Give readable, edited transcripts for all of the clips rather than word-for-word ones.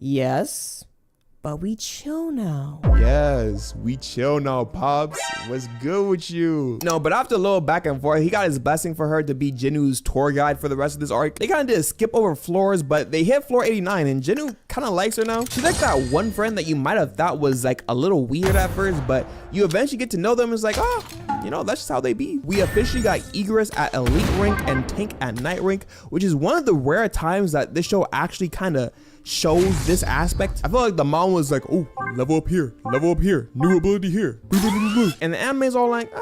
Yes, but we chill now. Yes, we chill now, Pops. What's good with you? No, but after a little back and forth, he got his blessing for her to be Jinu's tour guide for the rest of this arc. They kind of did a skip over floors, but they hit floor 89, and Jinu kind of likes her now. She's like that one friend that you might have thought was like a little weird at first, but you eventually get to know them. It's like, oh, you know, that's just how they be. We officially got Egress at elite rank and Tank at night rank, which is one of the rare times that this show actually kind of shows this aspect. I feel like the mom was like, oh, level up here, new ability here. And the anime is all like,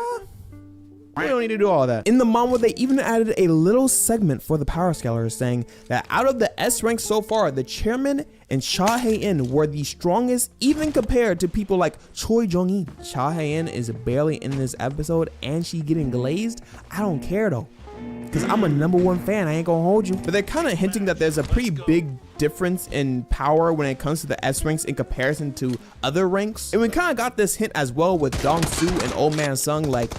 we don't need to do all that. In the manga, they even added a little segment for the power scalers saying that out of the S rank so far, the chairman and Cha Hae-in were the strongest, even compared to people like Choi Jong-in. Cha Hae-in is barely in this episode and she getting glazed. I don't care though, because I'm a #1 fan. I ain't gonna hold you. But they're kind of hinting that there's a pretty big difference in power when it comes to the S ranks in comparison to other ranks. And we kind of got this hint as well with Dong Su and Old Man Sung. Like,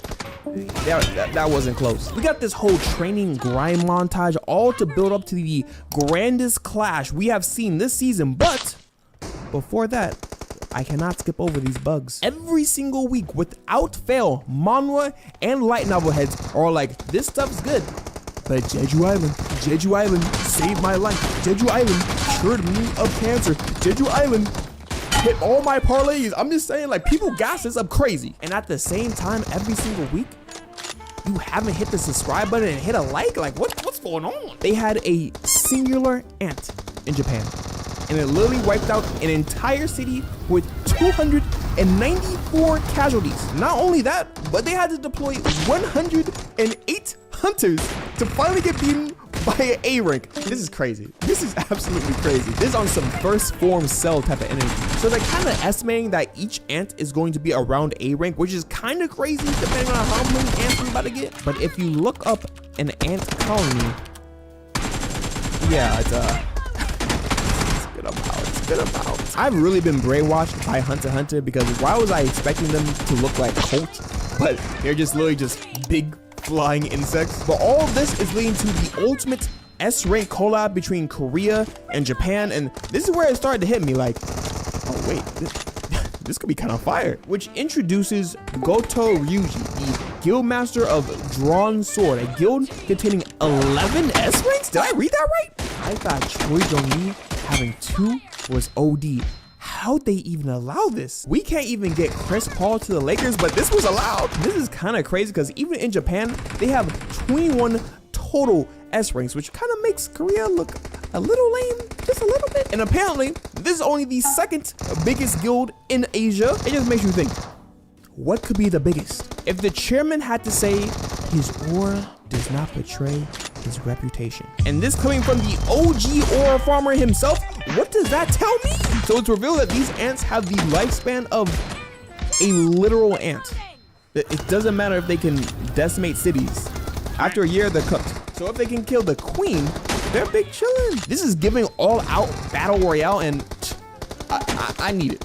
that wasn't close. We got this whole training grind montage all to build up to the grandest clash we have seen this season. But before that, I cannot skip over these bugs. Every single week, without fail, manhwa and light novel heads are like, this stuff's good, but Jeju Island saved my life. Jeju Island cured me of cancer. Jeju Island hit all my parlays. I'm just saying, like, people gas this up crazy. And at the same time, every single week, you haven't hit the subscribe button and hit a like? Like, what's going on? They had a singular ant in Japan, and it literally wiped out an entire city with 294 casualties. Not only that, but they had to deploy 108 hunters to finally get beaten by an A rank. This is crazy. This is absolutely crazy. This is on some first form cell type of energy. So they're kind of estimating that each ant is going to be around A rank, which is kind of crazy depending on how many ants we're about to get. But if you look up an ant colony, yeah, it's been about. I've really been brainwashed by Hunter x Hunter, because why was I expecting them to look like Colt? But they're just literally just big flying insects. But all of this is leading to the ultimate S rank collab between Korea and Japan, and this is where it started to hit me like, oh wait, this could be kind of fire. Which introduces Goto Ryuji, the guild master of Drawn Sword, a guild containing 11 S ranks. Did I read that right? I thought Choi Jong-mi having 2 was OD. How'd they even allow this? We can't even get Chris Paul to the Lakers, but this was allowed. This is kind of crazy, because even in Japan, they have 21 total S ranks, which kind of makes Korea look a little lame, just a little bit. And apparently, this is only the second biggest guild in Asia. It just makes you think, what could be the biggest? If the chairman had to say, his aura does not betray his reputation. And this coming from the OG aura farmer himself, what does that tell me? So it's revealed that these ants have the lifespan of a literal ant. It doesn't matter if they can decimate cities. After a year, they're cooked. So if they can kill the queen, they're big chillin'. This is giving all out battle royale, and I need it.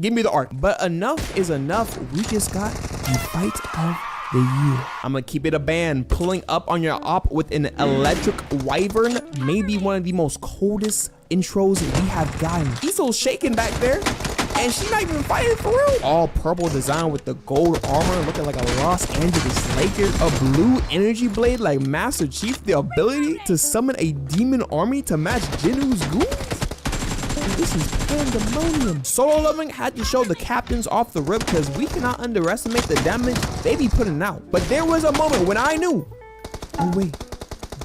Give me the arc. But enough is enough. We just got the fight of the year. I'm gonna keep it a band. Pulling up on your op with an electric wyvern, maybe one of the most coldest intros we have gotten. He's so shaking back there, and she's not even fighting for real. All purple design with the gold armor, looking like a Los Angeles Lakers. A blue energy blade like Master Chief, the ability to summon a demon army to match Jinu's goons. This is pandemonium. Solo Leveling had to show the captains off the rip, because we cannot underestimate the damage they be putting out. But there was a moment when I knew, oh wait,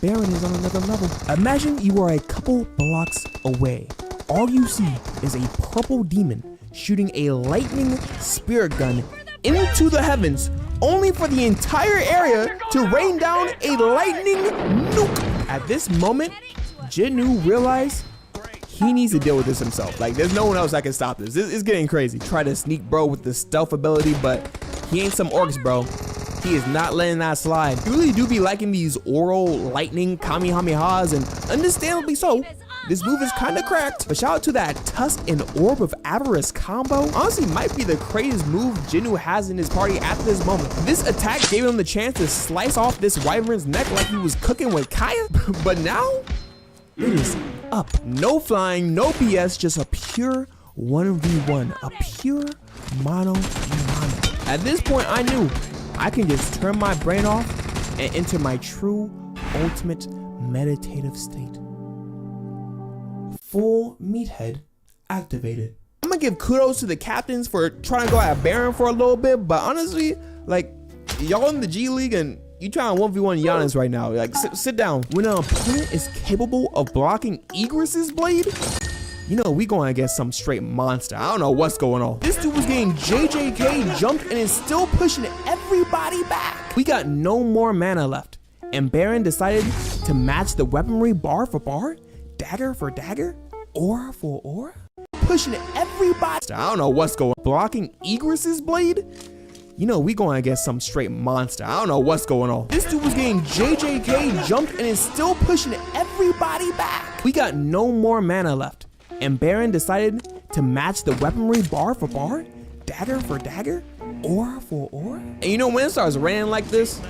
Baron is on another level. Imagine you are a couple blocks away. All you see is a purple demon shooting a lightning spirit gun into the heavens, only for the entire area to rain down a lightning nuke. At this moment, Jinu realized he needs to deal with this himself. Like, there's no one else that can stop this. This is getting crazy. Try to sneak bro with the stealth ability, but he ain't some orcs, bro. He is not letting that slide. You really do be liking these oral lightning kamehamehas, and understandably so. This move is kind of cracked, but shout out to that Tusk and Orb of Avarice combo. Honestly, might be the craziest move Jinu has in his party at this moment. This attack gave him the chance to slice off this wyvern's neck like he was cooking with Kaya, but now it is up. No flying, no BS, just a pure 1v1, a pure mono mono. At this point, I knew I can just turn my brain off and enter my true ultimate meditative state. Full meathead activated. I'm gonna give kudos to the captains for trying to go at Baron for a little bit, but honestly, like, y'all in the G League and you trying to 1v1 Giannis right now. Like, sit down. When an opponent is capable of blocking Egress's blade, you know we going against some straight monster. I don't know what's going on. This dude was getting JJK jumped and is still pushing everybody back. We got no more mana left, and Baron decided to match the weaponry bar for bar, dagger for dagger, aura for aura, pushing everybody. I don't know what's going on. Blocking Egress's blade, you know we going against some straight monster. I don't know what's going on. This dude was getting JJK jumped and is still pushing everybody back. We got no more mana left, and Baron decided to match the weaponry bar for bar, dagger for dagger, aura for aura. And you know, when it starts raining like this,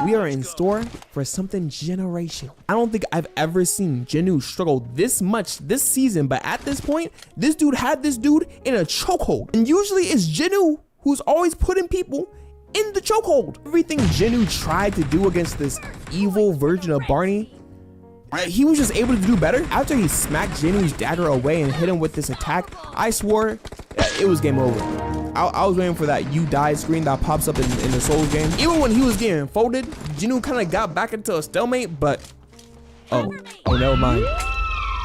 we are in store for something generational. I don't think I've ever seen Jinu struggle this much this season, but at this point, this dude had this dude in a chokehold. And usually it's Jinu who's always putting people in the chokehold. Everything Jinu tried to do against this evil version of Barney, he was just able to do better. After he smacked Jinu's dagger away and hit him with this attack, I swore it was game over. I was waiting for that "you die" screen that pops up in the Souls game. Even when he was getting folded, Jinu kind of got back into a stalemate, but oh never mind.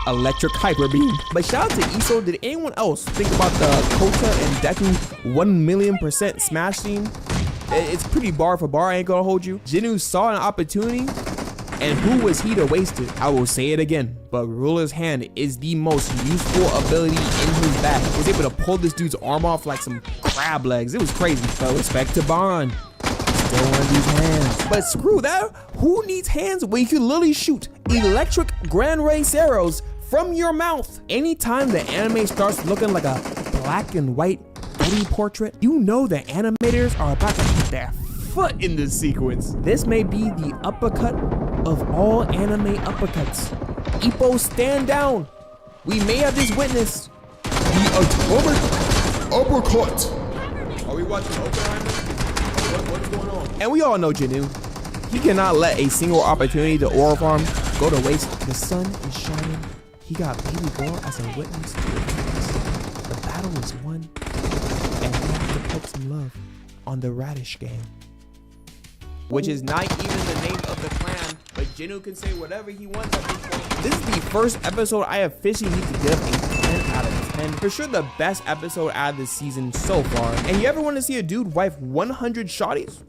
Electric hyper beam. But shout out to Iso. Did anyone else think about the Kota and Deku 1,000,000% smash scene? It's pretty bar for bar, I ain't gonna hold you. Jinu saw an opportunity, and who was he to waste it? I will say it again, but Ruler's Hand is the most useful ability in his bag. He was able to pull this dude's arm off like some crab legs. It was crazy. But respect to Bond. Still one of these hands. But screw that. Who needs hands when you can literally shoot electric Grand Race arrows from your mouth? Anytime the anime starts looking like a black and white booty portrait, you know the animators are about to put their foot in this sequence. This may be the uppercut of all anime uppercuts. Ippo, stand down. We may have just witnessed the atomic uppercut. Are we watching Oppenheimer? What's going on? And we all know Jinu. He cannot let a single opportunity to aura farm go to waste. The sun is shining. He got baby girl as a witness to it. The battle is won, and we have to put some love on the Radish game. Which is not even the name of the clan, but Jinu can say whatever he wants at this point. This is the first episode I officially need to give a 10 out of 10. For sure the best episode out of this season so far. And you ever want to see a dude wipe 100 shotties?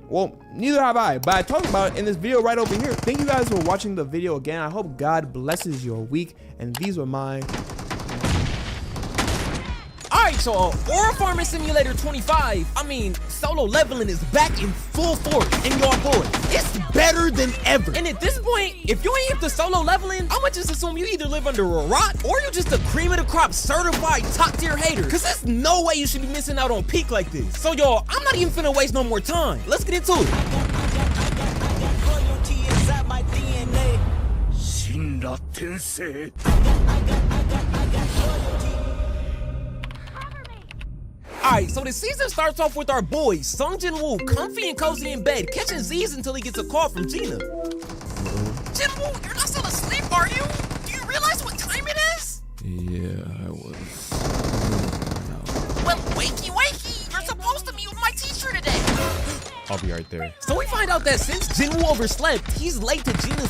Well, neither have I, but I talked about it in this video right over here. Thank you guys for watching the video again. I hope God blesses your week, and these were my... Alright, so Aura Farming Simulator 25, solo leveling is back in full force, and y'all boy, it's better than ever. And at this point, if you ain't hip to solo leveling, I'ma just assume you either live under a rock, or you just a cream of the crop certified top tier hater, cause there's no way you should be missing out on peak like this. So y'all, I'm not even finna waste no more time. Let's get into it. Alright, so the season starts off with our boy, Sungjin Woo, comfy and cozy in bed, catching Z's until he gets a call from Gina. Jinwoo, you're not still asleep, are you? Do you realize what time it is? Yeah, I was. Well, wakey, you're supposed to meet with my teacher today. I'll be right there. So we find out that since Jinwoo overslept, he's late to Gina's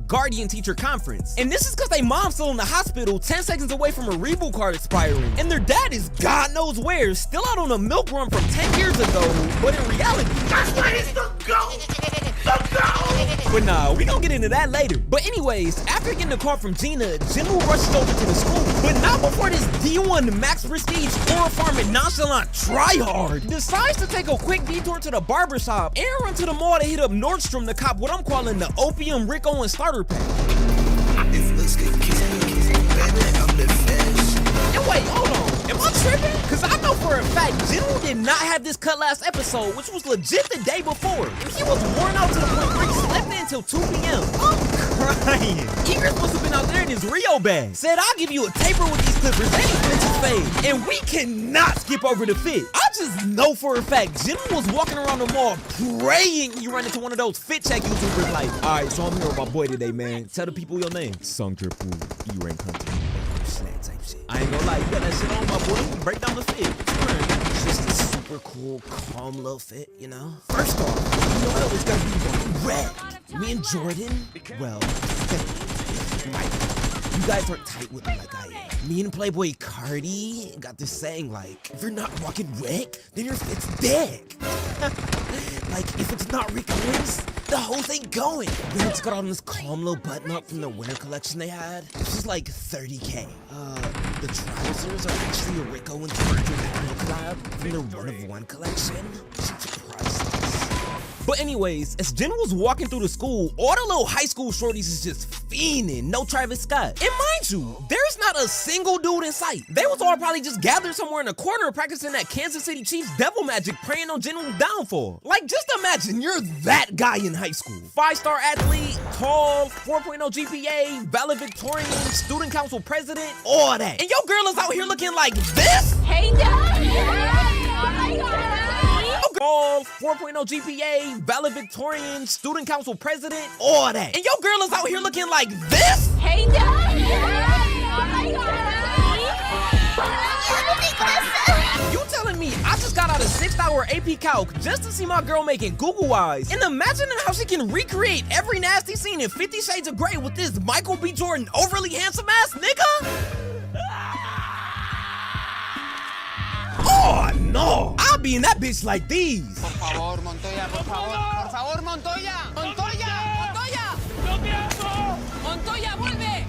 guardian teacher conference. And this is because their mom's still in the hospital 10 seconds away from a Rebu card expiring. And their dad is God knows where, still out on a milk run from 10 years ago. But in reality, that's where he's the GOAT! The GOAT! But nah, we gonna get into that later. But anyways, after getting a call from Gina, Jinwoo rushes over to the school. But not before this D1 max prestige Aura Farming nonchalant tryhard decides to take a quick detour to the barbershop and run to the mall to hit up Nordstrom to cop what I'm calling the Opium Rick Owens starter pack. And wait, hold on. Am I tripping? Cause I know for a fact Jinwoo did not have this cut last episode, which was legit the day before. And he was worn out to the point where he slept in until 2 p.m. I'm crying. Eagers must have been out there in his Rio bag. Said, I'll give you a taper with these clippers and he flinched his fade. And we cannot skip over the fit. I just know for a fact, General was walking around the mall praying he run into one of those fit check YouTubers like, all right, so I'm here with my boy today, man. Tell the people your name. Sangrepu E-rank hunter. Type shit. I ain't gonna lie, you got that shit on, my boy. Break down the fit. It's just a super cool, calm little fit, you know? First off, you know I always gotta be red. Me and Jordan, well, you guys aren't tight with me like I am. Me and Playboy Cardi got this saying like, if you're not rocking red, then your fit's dead. Like, if it's not Rick Owens, the whole thing going. Then it's got on this calm little button up from the winter collection they had. This is like 30K. The trousers are actually a Rick Owens collab from their One of One collection. Priceless. But anyways, as Jen was walking through the school, all the little high school shorties is just fiending, no Travis Scott. And mind you, there's not a single dude in sight. They was all probably just gathered somewhere in a corner practicing that Kansas City Chiefs devil magic, praying on General's downfall. Like, just imagine you're that guy in high school. 5-star athlete, tall, 4.0 GPA, valedictorian, student council president, all that. And your girl is out here looking like this? Hey, Dad! All 4.0 GPA, valedictorian, student council president, all that. And your girl is out here looking like this? Hey, Dad! You telling me I just got out a 6-hour AP Calc just to see my girl making Google eyes and imagining how she can recreate every nasty scene in 50 Shades of Grey with this Michael B. Jordan overly handsome ass nigga? Oh no! I'll be in that bitch like these. Por favor, Montoya, por favor. Por favor, Montoya. Montoya. Montoya. Montoya, vuelve!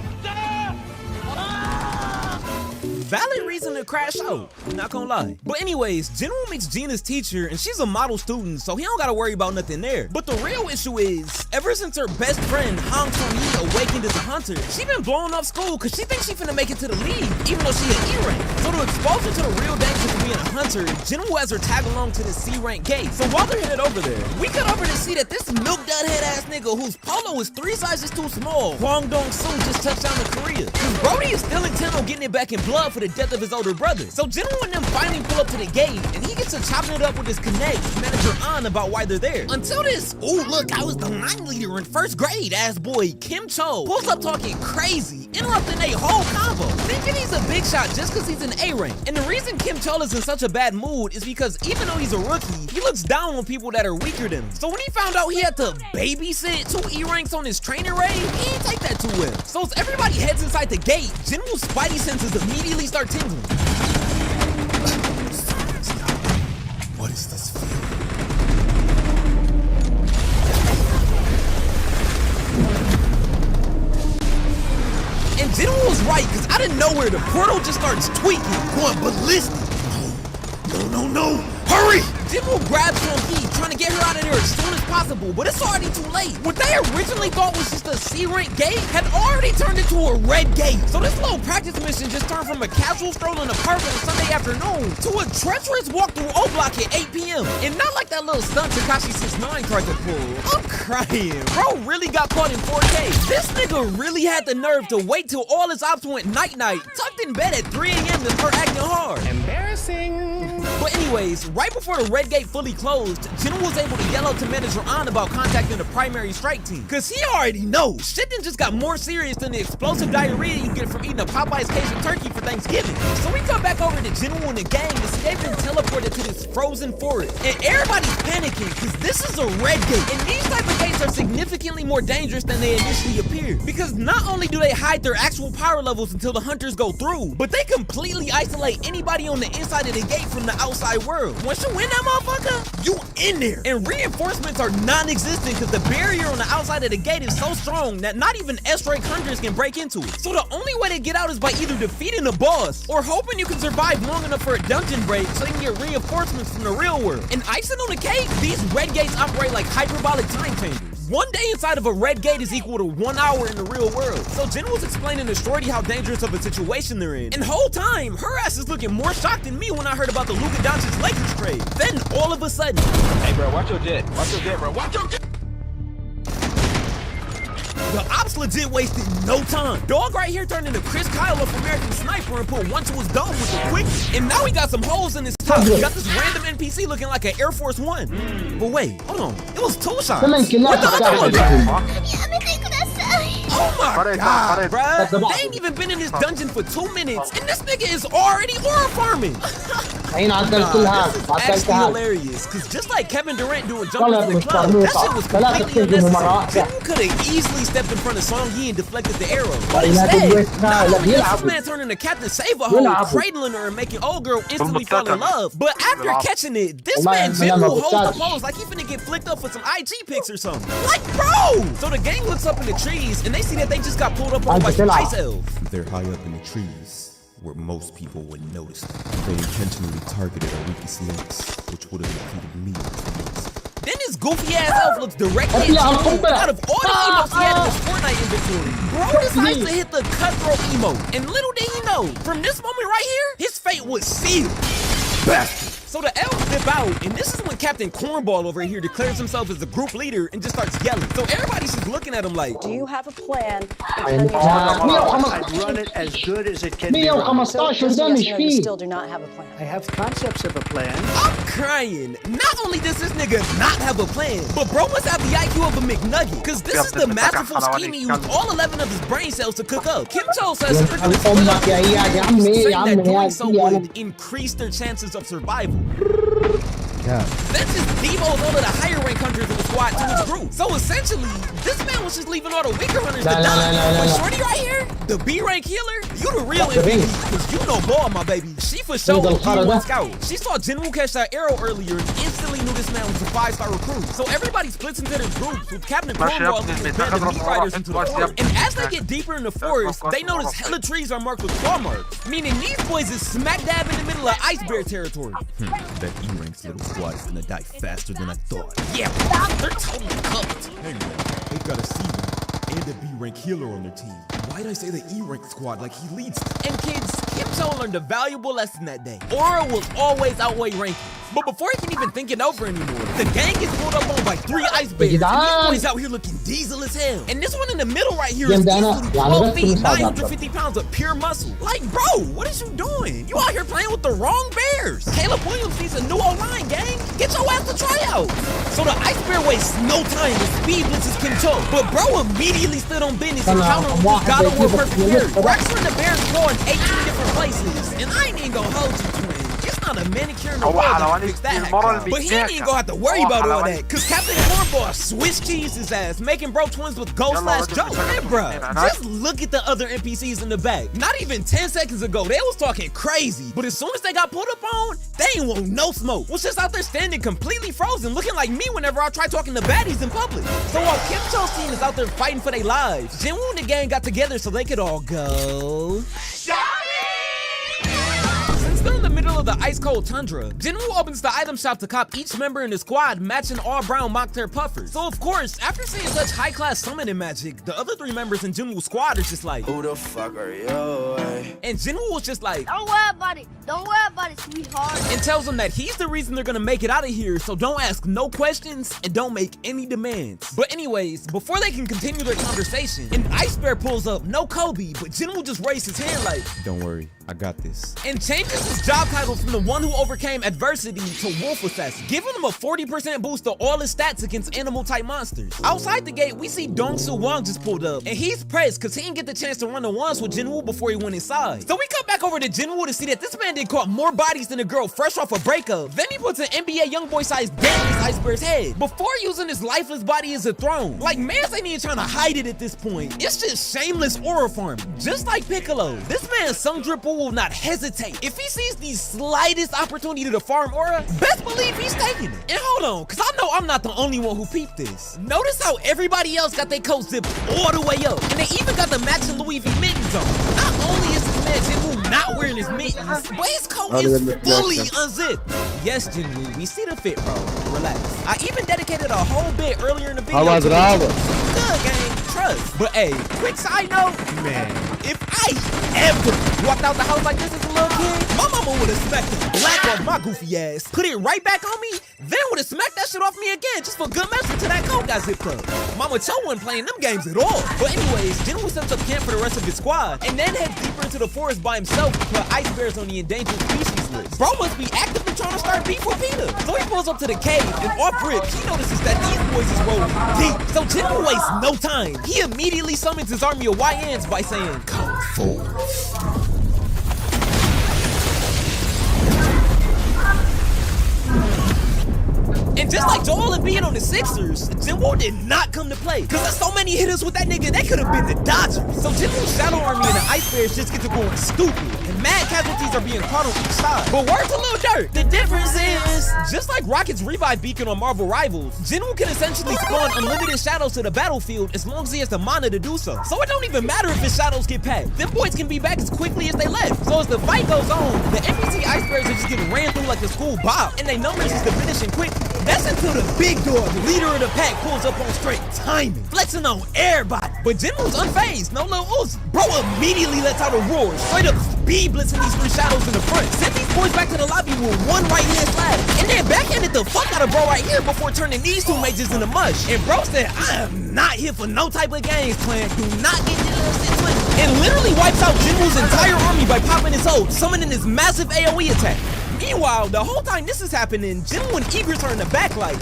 Valid reason to crash out, not gonna lie. But anyways, General meets Gina's teacher and she's a model student, so he don't gotta worry about nothing there. But the real issue is, ever since her best friend Hong Sung-hee awakened as a hunter, she been blowing off school cause she thinks she finna make it to the league, even though she an E-rank. So to expose her to the real dangers of being a hunter, General has her tag along to the C-rank gate. So while they're headed over there, we cut over to see that this milk dud head ass nigga whose polo is 3 sizes too small, Hwang Dong-soo, just touched down to Korea. Cause Brody is still intent on getting it back in blood for the death of his older brother. So General and them finally pull up to the gate, and he gets to chopping it up with his connect, manager An, about why they're there. Until this, ooh look, I was the line leader in 1st grade ass boy Kim Cho pulls up talking crazy, interrupting a whole convo, thinking he's a big shot just cause he's an A-rank. And the reason Kim Cho is in such a bad mood is because even though he's a rookie, he looks down on people that are weaker than him. So when he found out he had to babysit 2 E-ranks on his training raid, he didn't take that too well. So as everybody heads inside the gate, General's spidey senses immediately start tingling. What is this feeling? And General was right, because out of nowhere, the portal just starts tweaking, going ballistic. No, hurry! General grabs Sung-hee, trying to get her out of there as soon as possible, but it's already too late. What they originally thought was just a C-rank gate had already turned into a red gate. So this little practice mission just turned from a casual stroll in the park on a Sunday afternoon to a treacherous walk through O-Block at 8 p.m. And not like that little stunt Tekashi 6ix9ine tried to pull. I'm crying. Bro really got caught in 4K. This nigga really had the nerve to wait till all his ops went night-night, tucked in bed at 3 a.m. to start acting hard. Embarrassing. But anyways, right before the red gate fully closed, General was able to yell out to Manager An about contacting the primary strike team. Cause he already knows shit done just got more serious than the explosive diarrhea you get from eating a Popeye's Cajun turkey for Thanksgiving. So we come back over to General and the gang to see they've been teleported to this frozen forest. And everybody's panicking cause this is a red gate. And these type of gates are significantly more dangerous than they initially appeared. Because not only do they hide their actual power levels until the hunters go through, but they completely isolate anybody on the inside of the gate from the outside world. Once you win that motherfucker, you in there. And reinforcements are non-existent because the barrier on the outside of the gate is so strong that not even S-rank hunters can break into it. So the only way to get out is by either defeating the boss or hoping you can survive long enough for a dungeon break so you can get reinforcements from the real world. And icing on the cake, these red gates operate like hyperbolic time chambers. 1 day inside of a red gate is equal to 1 hour in the real world. So Jen was explaining to Shorty how dangerous of a situation they're in. And the whole time, her ass is looking more shocked than me when I heard about the Luka Doncic Lakers trade. Then all of a sudden, hey bro, watch your jet. Watch your jet, bro. Watch your jet. the The ops legit wasted no time. Dog right here turned into Chris Kyle of American Sniper and put one to his dome with the quick. And now he got some holes in his top. He got this random NPC looking like an Air Force One. But wait, hold on. It was two shots. What the other one? Oh my god, bruh. They ain't even been in this dungeon for 2 minutes, and this nigga is already aura farming. This is actually hilarious, because just like Kevin Durant doing jumpers in the club, that shit was completely unnecessary. Jimmy could have easily stepped in front of Song Yi and deflected the arrow. But instead, not only does this man turn into Captain Save-A-Hole, cradling her and making old girl instantly fall in love, but after catching it, this man Jimmy holds the pose like he finna get flicked up for some IG pics or something. Like, bro! So the gang looks up in the trees, and they see that they just got pulled up on by some ice elves. They're high up in the trees, where most people wouldn't notice them. They intentionally targeted our weakest links, which would have included me. Then this goofy ass elf looks directly at Jimmy. Out of all the emotes he had in his Fortnite inventory, bro decides to hit the cutthroat emote. And little did he know, from this moment right here, his fate was sealed. Bastard. So the elves dip out, and this is when Captain Cornball over here declares himself as the group leader and just starts yelling. So everybody's just looking at him like, Do you have a plan? I'd run it as good as it can be run. So yes or no, you still do not have a plan. I have concepts of a plan. I'm crying. Not only does this nigga not have a plan, but bro must have the IQ of a McNugget, because this is the masterful scheme he used all 11 of his brain cells to cook up. Kim Cho says saying that doing so would increase their chances of survival. Yeah. That's just demoted all of the higher rank hunters of the squad to his group. So essentially, this man was just leaving all the weaker hunters to die. But Shorty right here, the B rank healer, you the real MVP, because you know ball, my baby. She for sure was G1 scout. She saw Jinwoo catch that arrow earlier and instantly knew this man was a 5-star recruit. So everybody splits into their groups with Captain Cornwall leading the band of meat riders into the forest. And as they get deeper in the forest, they notice hella trees are marked with claw marks, meaning these boys is smack dab in the middle of ice bear territory. That E-Rank's little squad is gonna die faster than I thought. Yeah, they're totally cooked. Hey man, they've got a C-Rank and a B-Rank healer on their team. Why'd I say the E-Rank squad like he leads them? And kids, Kim Cho learned a valuable lesson that day. Aura will always outweigh ranking. But before he can even think it over anymore, the gang gets pulled up on by 3 ice bears. And these boys out here looking diesel as hell. And this one in the middle right here is easily 12 feet, 950 pounds of pure muscle. Like, bro, what is you doing? You out here playing with the wrong bears. Caleb Williams needs a new O-line, gang. Get your ass to try out. So the ice bear wastes no time and speed blitzes Kim Cho. But bro immediately stood on business and countered with his God of War perfect parry. Racks from the bears claw in 18 different places. And I ain't even gonna hold you, twin. It's not a manicure in the world that can fix that hack. But he ain't even gonna have to worry about all that, cause Captain Cornball Swiss cheese his ass, making bro twins with Ghost/Joe. And bruh, just look at the other NPCs in the back. Not even 10 seconds ago, they was talking crazy. But as soon as they got pulled up on, they ain't want no smoke. Was just out there standing completely frozen, looking like me whenever I try talking to baddies in public. So while Kim Cho's team is out there fighting for their lives, Jinwoo and the gang got together so they could all go. Still in the middle of the ice-cold tundra, Jinwoo opens the item shop to cop each member in the squad matching all brown mock-tail puffers. So of course, after seeing such high-class summoning magic, the other 3 members in Jinwoo's squad are just like, who the fuck are you? And Jinwoo was just like, Don't worry about it. Don't worry about it, sweetheart. And tells them that he's the reason they're gonna make it out of here, so don't ask no questions and don't make any demands. But anyways, before they can continue their conversation, an ice bear pulls up, no Kobe, but Jinwoo just raised his hand like, Don't worry, I got this. and changes his job title from the one who overcame adversity to Wolf Assassin, giving him a 40% boost to all his stats against animal-type monsters. Outside the gate, we see Dong Soo Wong just pulled up, and he's pressed because he didn't get the chance to run the ones with Jinwoo before he went inside. So we come back over to Jinwoo to see that this man did caught more bodies than a girl fresh off a breakup. Then he puts an NBA YoungBoy-sized dent in his ice bear's head before using his lifeless body as a throne. Like, mans ain't even trying to hide it at this point. It's just shameless aura farming. Just like Piccolo, this man Sung Dripple will not hesitate. If he sees the slightest opportunity to farm aura, best believe he's taking it. And hold on, cause I know I'm not the only one who peeped this. Notice how everybody else got their coat zipped all the way up, and they even got the matching Louis V mittens on. Not only is this man Jinwoo not wearing his mittens, but his coat is fully unzipped. Yes, Jinwoo, we see the fit, bro. Relax. I even dedicated a whole bit earlier in the video. Good, gang. Trust. But hey, quick side note, man, if I ever walked out the house like this as a little kid, my mama would've smacked the black off my goofy ass, put it right back on me, then would've smacked that shit off me again just for good measure till that coat got zipped up. Mama Cho wasn't playing them games at all. But anyways, Jinwoo sets up camp for the rest of his squad, and then heads deeper into the forest by himself to put ice bears on the endangered species list. Bro must be actively trying to start beef with Peter. So he pulls up to the cave, and off rip, he notices that these boys is rolling deep. So Jinwoo wastes no time. He immediately summons his army of YNs by saying, "Come forth." And just like Joel and being on the Sixers, Jinwoo did not come to play. Cause there's so many hitters with that nigga, they could have been the Dodgers. So Jinwoo's shadow army and the Ice Bears just get to going stupid. And mad casualties are being caught on each side. But word to Lil Durk, the difference is, just like Rocket's revive beacon on Marvel Rivals, Jinwoo can essentially spawn unlimited shadows to the battlefield as long as he has the mana to do so. So it don't even matter if his shadows get packed. Them boys can be back as quickly as they left. So as the fight goes on, the NPC Ice Bears are just getting ran through like a school bop, and their numbers is diminishing quickly. That's until the big dog, leader of the pack, pulls up on straight timing, flexing on everybody. But Jinwoo's unfazed, no Lil Uzi. Bro immediately lets out a roar, straight up speed blitzing these three shadows in the front. Sent these boys back to the lobby with one right hand slide, and then backhanded the fuck out of bro right here before turning these two mages into mush. And bro said, "I am not here for no type of games plan. Do not get your twisted." And literally wipes out Jinwoo's entire army by popping his ult, summoning his massive AoE attack. Meanwhile, the whole time this is happening, Jinwoo and Eagers are in the back like,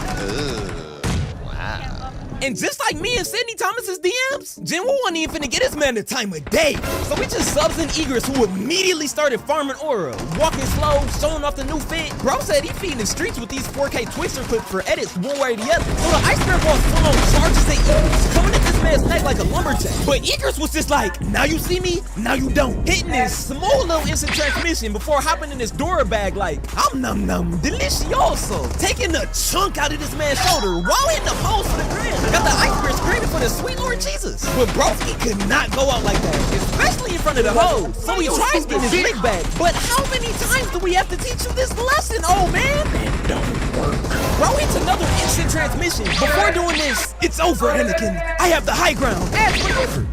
wow. And just like me and Sidney Thomas's DMs, Jinwoo wasn't even finna get his man the time of day. So we just subs in Eagers, who immediately started farming aura, walking slow, showing off the new fit. Bro said he feeding the streets with these 4K Twister clips for edits one way or the other. So the Ice Bear boss full on charges at Eagers, coming at this man's neck like a lumberjack. But Eagers was just like, now you see me, now you don't. Hitting this small little instant transmission before hopping in his Dora bag like, I'm num num delicioso. Taking a chunk out of this man's shoulder while hitting the pole for the gram. Got the Ice Bear screaming for the sweet Lord Jesus. But Broski could not go out like that, especially in front of the hoes. So he tries getting his lick back. But how many times do we have to teach you this lesson, old man? It don't work. Bro hits another instant transmission. Before doing this, it's over, Anakin. I have the high ground. Ass whatever.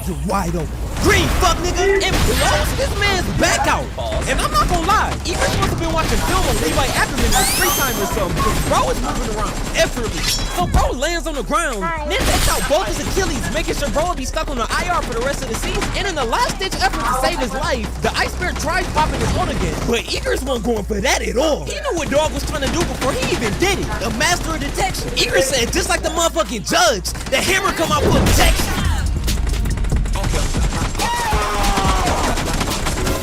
You're wide open. Green fuck nigga, and blows this man's back out. And I'm not gonna lie, Eagers must have been watching film on Levi Ackerman in his free time or something, because bro is moving around effortlessly. So bro lands on the ground, then takes out both his Achilles, making sure bro will be stuck on the IR for the rest of the season. And in the last ditch effort to save his life, the Ice Bear tries popping his ult again, but Eagers wasn't going for that at all. He knew what dog was trying to do before he even did it. The master of detection. Eagers said, just like the motherfucking judge, the hammer come out for protection.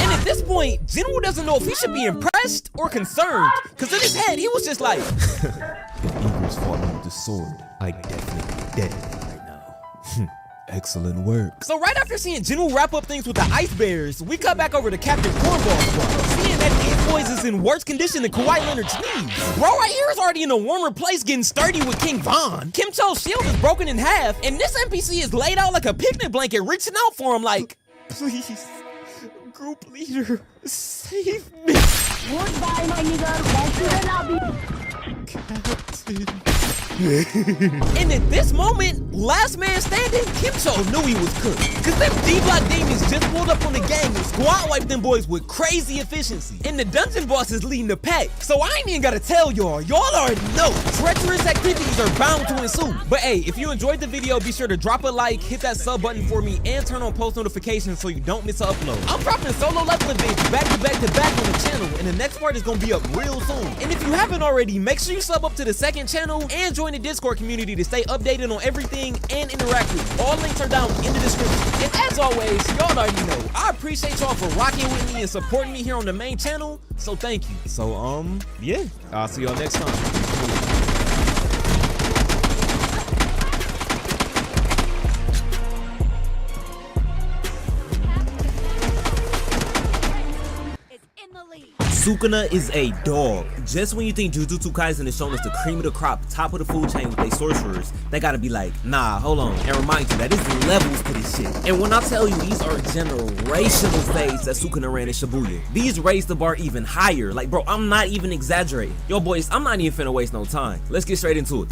At this point, Jinwoo doesn't know if he should be impressed or concerned, because in his head, he was just like, If Eagers fought me with the sword, I'd definitely be dead right now. Excellent work. So right after seeing Jinwoo wrap up things with the Ice Bears, we cut back over to Captain Cornball Squad, seeing that these boys is in worse condition than Kawhi Leonard's knees. Bro right here is already in a warmer place getting sturdy with King Von. Kim Cho's shield is broken in half, and this NPC is laid out like a picnic blanket, reaching out for him like, please. Group leader, save me. Goodbye, my nigga. Back to the lobby. Captain. And at this moment, last man standing, Kim Cho knew he was cooked. Cause them D-Block demons just pulled up on the gang and squad wiped them boys with crazy efficiency. And the dungeon boss is leading the pack. So I ain't even gotta tell y'all already know. Treacherous activities are bound to ensue. But hey, if you enjoyed the video, be sure to drop a like, hit that sub button for me, and turn on post notifications so you don't miss an upload. I'm dropping solo level events back to back to back on the channel, and the next part is gonna be up real soon. And if you haven't already, make sure you sub up to the second channel and join the Discord community to stay updated on everything and interact with me. All links are down in the description. And as always, y'all already know, I appreciate y'all for rocking with me and supporting me here on the main channel, so thank you. So yeah, I'll see y'all next time. Sukuna is a dog. Just when you think Jujutsu Kaisen is showing us the cream of the crop, top of the food chain with they sorcerers, they gotta be like, nah, hold on, and remind you that it's levels to this shit. And when I tell you these are generational fades that Sukuna ran in Shibuya, these raised the bar even higher. Like, bro, I'm not even exaggerating. Yo, boys, I'm not even finna waste no time. Let's get straight into it.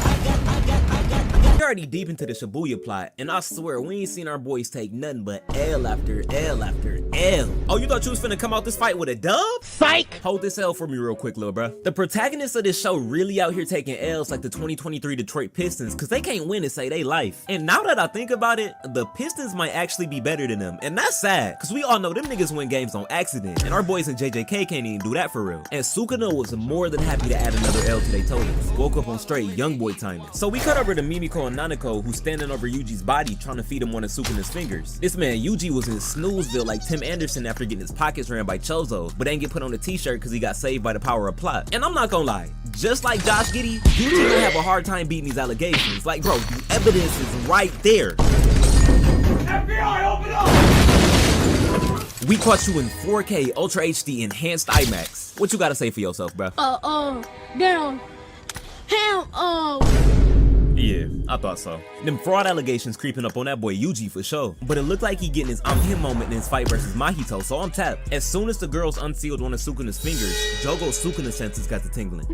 We're already deep into the Shibuya plot, and I swear we ain't seen our boys take nothing but L after L after L. Oh, you thought you was finna come out this fight with a dub? Psych! Hold this L for me real quick, little bruh. The protagonists of this show really out here taking L's like the 2023 Detroit Pistons, cause they can't win to save their life. And now that I think about it, the Pistons might actually be better than them. And that's sad, cause we all know them niggas win games on accident. And our boys in JJK can't even do that for real. And Sukuna was more than happy to add another L to their totals. Woke up on straight young boy timing. So we cut over to Mimiko and Nanako, who's standing over Yuji's body trying to feed him one of Sukuna's fingers. This man Yuji was in Snoozeville like Tim Anderson after getting his pockets ran by Chozo, but ain't get put on a t-shirt cause he got saved by the power of plot. And I'm not gonna lie, just like Josh Giddey, Yuji gonna have a hard time beating these allegations. Like bro, the evidence is right there. FBI, open up! We caught you in 4K Ultra HD Enhanced IMAX. What you gotta say for yourself, bro? Damn. Hell, Yeah, I thought so. Them fraud allegations creeping up on that boy Yuji for sure. But it looked like he getting his I'm him moment in his fight versus Mahito, so I'm tapped. As soon as the girls unsealed one of Sukuna's fingers, Jogo's Sukuna senses got to tingling.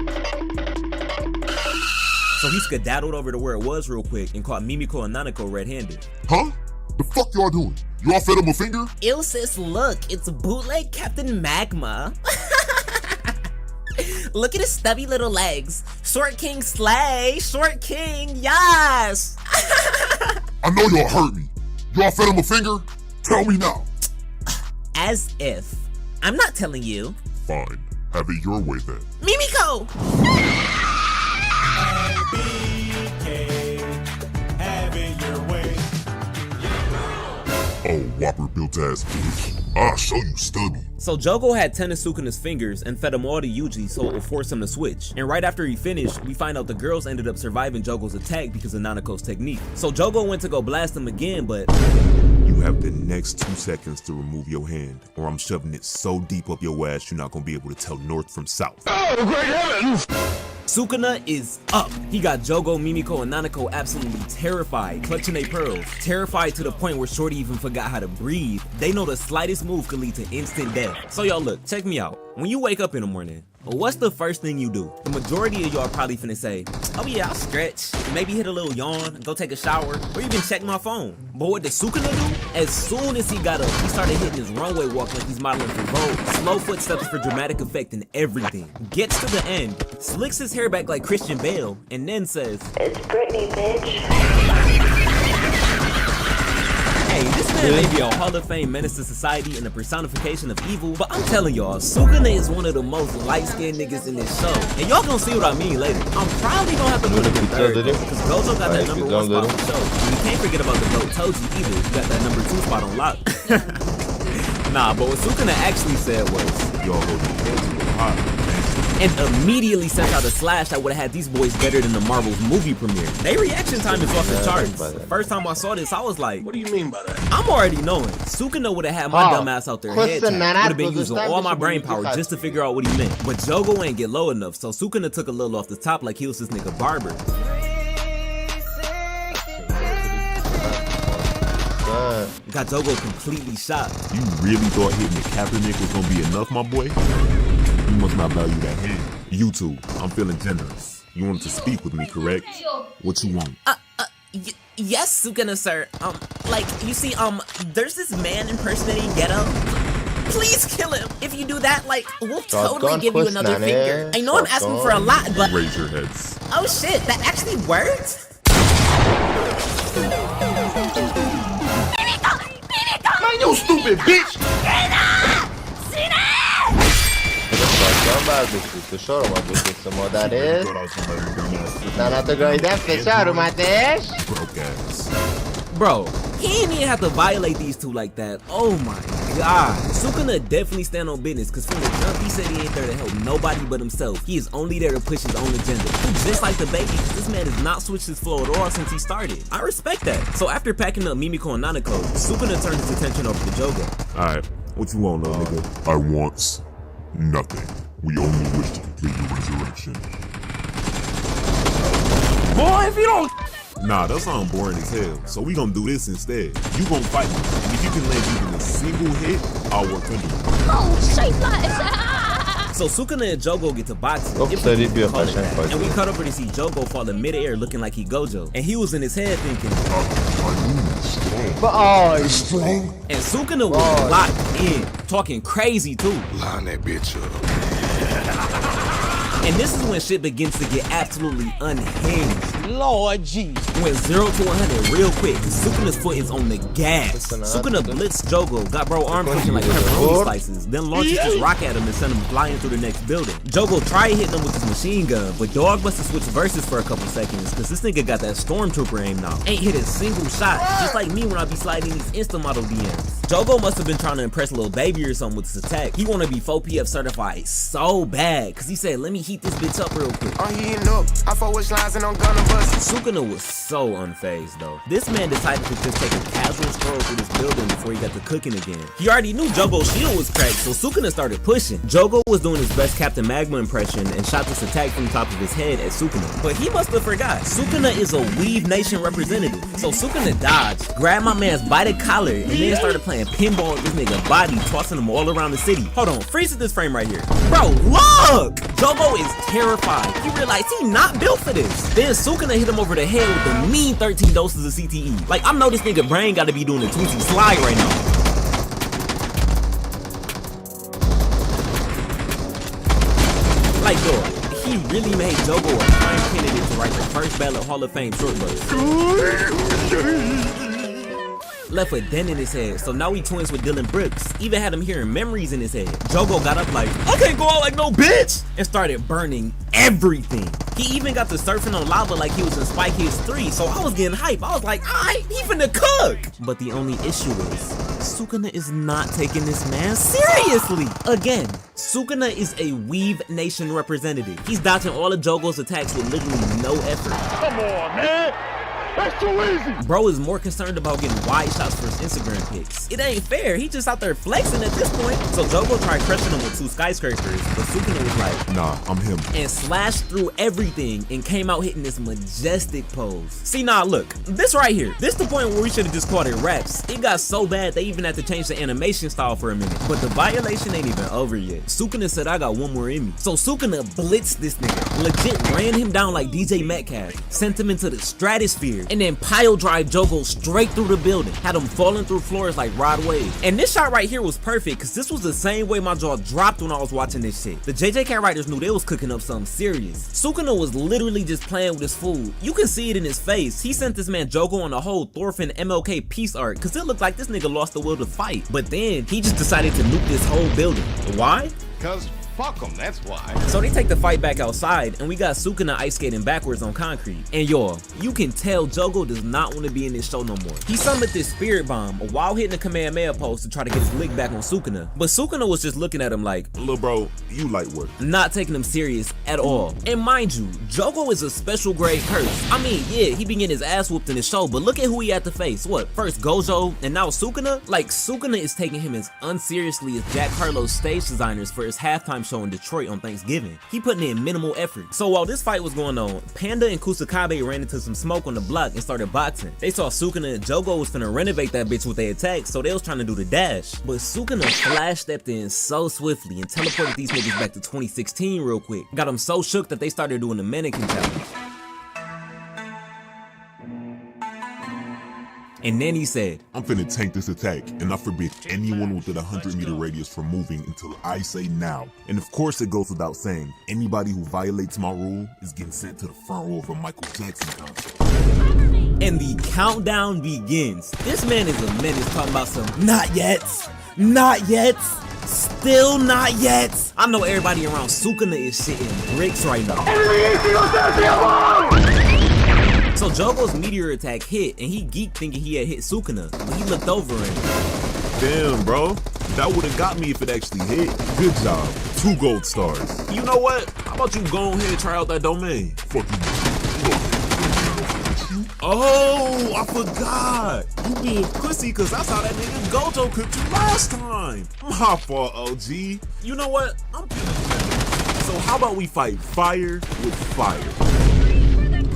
So he skedaddled over to where it was real quick and caught Mimiko and Nanako red-handed. Huh? The fuck y'all doing? Y'all fed him a finger? Ew sis, look, it's bootleg Captain Magma. Look at his stubby little legs. Short King slay, Short King, yes! I know y'all heard me. Y'all fed him a finger? Tell me now. As if. I'm not telling you. Fine. Have it your way then. Mimiko! Oh, whopper built ass bitch. I'll show you stubby. So Jogo had 10 of Sukuna's fingers and fed them all to Yuji so it would force him to switch. And right after he finished, we find out the girls ended up surviving Jogo's attack because of Nanako's technique. So Jogo went to go blast him again, but You have the next 2 seconds to remove your hand, or I'm shoving it so deep up your ass you're not gonna be able to tell north from south. Oh, great heavens! Sukuna is up. He got Jogo, Mimiko, and Nanako absolutely terrified, clutching their pearls. Terrified to the point where Shorty even forgot how to breathe. They know the slightest move could lead to instant death. So y'all look, check me out. When you wake up in the morning, what's the first thing you do? The majority of y'all probably finna say, oh yeah, I'll stretch, maybe hit a little yawn, go take a shower, or even check my phone. But what did Sukuna do? As soon as he got up, he started hitting his runway walk like he's modeling for Vogue. Slow footsteps for dramatic effect and everything. Gets to the end, slicks his hair back like Christian Bale, and then says, It's Britney, bitch. hey, this man may be a Hall of Fame menace to society and a personification of evil, but I'm telling y'all, Sukuna is one of the most light-skinned niggas in this show. And y'all gonna see what I mean later. I'm probably gonna have to move him in third, because Gojo got that number 1 spot on the show. And you can't forget about the GOAT Toji either, who got that number 2 spot on lock. Nah, but what Sukuna actually said was, Y'all go to hot. and immediately sent out a slash that would have had these boys better than the Marvel's movie premiere. Their reaction time is off the charts. First time I saw this, I was like, What do you mean by that? I'm already knowing. Sukuna would have had my dumb ass out there head tap. Would have been using all my brain power just to figure out what he meant. But Jogo ain't get low enough, so Sukuna took a little off the top like he was this nigga barber. Got Jogo completely shocked. You really thought hitting the Kaepernick was gonna be enough, my boy? You must not value that hand. You two, I'm feeling generous. You wanted to speak with me, correct? What you want? Yes, Sukuna, sir. Like, you see, there's this man impersonating Ghetto. Please kill him. If you do that, like, we'll totally give you another finger. I know I'm asking for a lot, but... Raise your heads. Oh shit, that actually worked? Man, you stupid bitch! Broke ass. Bro, he ain't even have to violate these two like that. Oh my god. Sukuna definitely stand on business, cause from the jump he said he ain't there to help nobody but himself. He is only there to push his own agenda. Just like the baby, this man has not switched his flow at all since he started. I respect that. So after packing up Mimiko and Nanako, Sukuna turned his attention over to Jogo. Alright, what you want, little nigga? I want nothing. We only wish to complete your resurrection. Boy, if you don't... Nah, that sound boring as hell. So we gonna do this instead. You gonna fight me, and if you can land even a single hit, I'll work under you. Oh, shit, So Sukuna and Jogo get to boxing. Çok seri bir Call it action that. fight. And we cut over to see Jogo fall in midair looking like he Gojo. And he was in his head thinking, and Sukuna was locked in, talking crazy too. Line that bitch up. And this is when shit begins to get absolutely unhinged. Lord Jesus. Went 0 to 100 real quick. Sukuna's foot is on the gas. Sukuna blitzed Jogo, got bro arm pushing like pepperoni slices, then launches his rock at him and sent him flying through the next building. Jogo tried hitting him with his machine gun, but dog must have switched verses for a couple seconds, cause this nigga got that stormtrooper aim now. Ain't hit a single shot, just like me when I be sliding these Insta model DMs. Jogo must have been trying to impress Lil Baby or something with this attack. He wanna be 4PF certified so bad, cause he said, let me heat this bitch up real quick. I'm heating up. I forward lines and I'm gonna bust. Sukuna was so unfazed though. This man decided to just take a casual stroll through this building before he got to cooking again. He already knew Jogo's shield was cracked, so Sukuna started pushing. Jogo was doing his best Captain Magma impression and shot this attack from the top of his head at Sukuna. But he must have forgot, Sukuna is a Weave Nation representative. So Sukuna dodged, grabbed my man's by the collar, and then started playing pinball with this nigga body, tossing him all around the city. Hold on, freeze at this frame right here. Bro, look! Jogo is terrified. He realized he not built for this. Then Sukuna hit him over the head with the mean 13 doses of CTE. Like, I know this nigga brain gotta be doing a Twinsie slide right now. Like, dog, he really made Jogo a prime candidate to write the first ballot Hall of Fame short burst. Left a dent in his head, so now he twins with Dylan Brooks. Even had him hearing memories in his head. Jogo got up like, I can't go out like no bitch, and started burning everything. He even got to surfing on lava like he was in Spy Kids 3, so I was getting hype. I was like, alright, he finna cook. But the only issue is, Sukuna is not taking this man seriously. Again, Sukuna is a Weave Nation representative. He's dodging all of Jogo's attacks with literally no effort. Come on, man. That's too easy. Bro is more concerned about getting wide shots for his Instagram pics. It ain't fair. He just out there flexing at this point. So Jogo tried crushing him with 2 skyscrapers, but Sukuna was like, nah, I'm him. And slashed through everything and came out hitting this majestic pose. See, nah, look, this right here, this the point where we should have just called it raps. It got so bad they even had to change the animation style for a minute. But the violation ain't even over yet. Sukuna said, I got one more in me. So Sukuna blitzed this nigga, legit ran him down like DJ Metcalf, sent him into the stratosphere, and then pile drive Jogo straight through the building, had him falling through floors like Rod Wave. And this shot right here was perfect, cause this was the same way my jaw dropped when I was watching this shit. The JJK writers knew they was cooking up something serious. Sukuna was literally just playing with his food. You can see it in his face. He sent this man Jogo on a whole Thorfinn MLK peace art, cause it looked like this nigga lost the will to fight. But then he just decided to nuke this whole building. Why? Cause fuck them, that's why. So they take the fight back outside, and we got Sukuna ice skating backwards on concrete. And y'all, you can tell Jogo does not want to be in this show no more. He summoned this spirit bomb while hitting the Kamehameha pose to try to get his lick back on Sukuna. But Sukuna was just looking at him like, Little bro, you light work. not taking him serious at all. And mind you, Jogo is a special grade curse. I mean, yeah, he been getting his ass whooped in the show, but look at who he had to face. What, first Gojo, and now Sukuna? Like, Sukuna is taking him as unseriously as Jack Harlow's stage designers for his halftime show in Detroit on Thanksgiving. He putting in minimal effort. So while this fight was going on, Panda and Kusakabe ran into some smoke on the block and started boxing. They saw Sukuna and Jogo was finna renovate that bitch with their attacks, so they was trying to do the dash. But Sukuna flash stepped in so swiftly and teleported these niggas back to 2016 real quick. Got them so shook that they started doing the mannequin challenge. And then he said, I'm finna tank this attack, and I forbid anyone within a 100-meter radius from moving until I say now. And of course it goes without saying, anybody who violates my rule is getting sent to the front row of a Michael Jackson concert. And the countdown begins. This man is a menace talking about some not yet, not yet, still not yet. I know everybody around Sukuna is shitting bricks right now. So Jogo's meteor attack hit, and he geeked thinking he had hit Sukuna, but he looked over and... Damn, bro. That would've got me if it actually hit. Good job. 2 gold stars. You know what? How about you go ahead and try out that domain? Fuck you. Oh, I forgot. You being pussy because that's how that nigga Gojo cooked you last time. My fault, OG. You know what? I'm feeling better. So how about we fight fire with fire?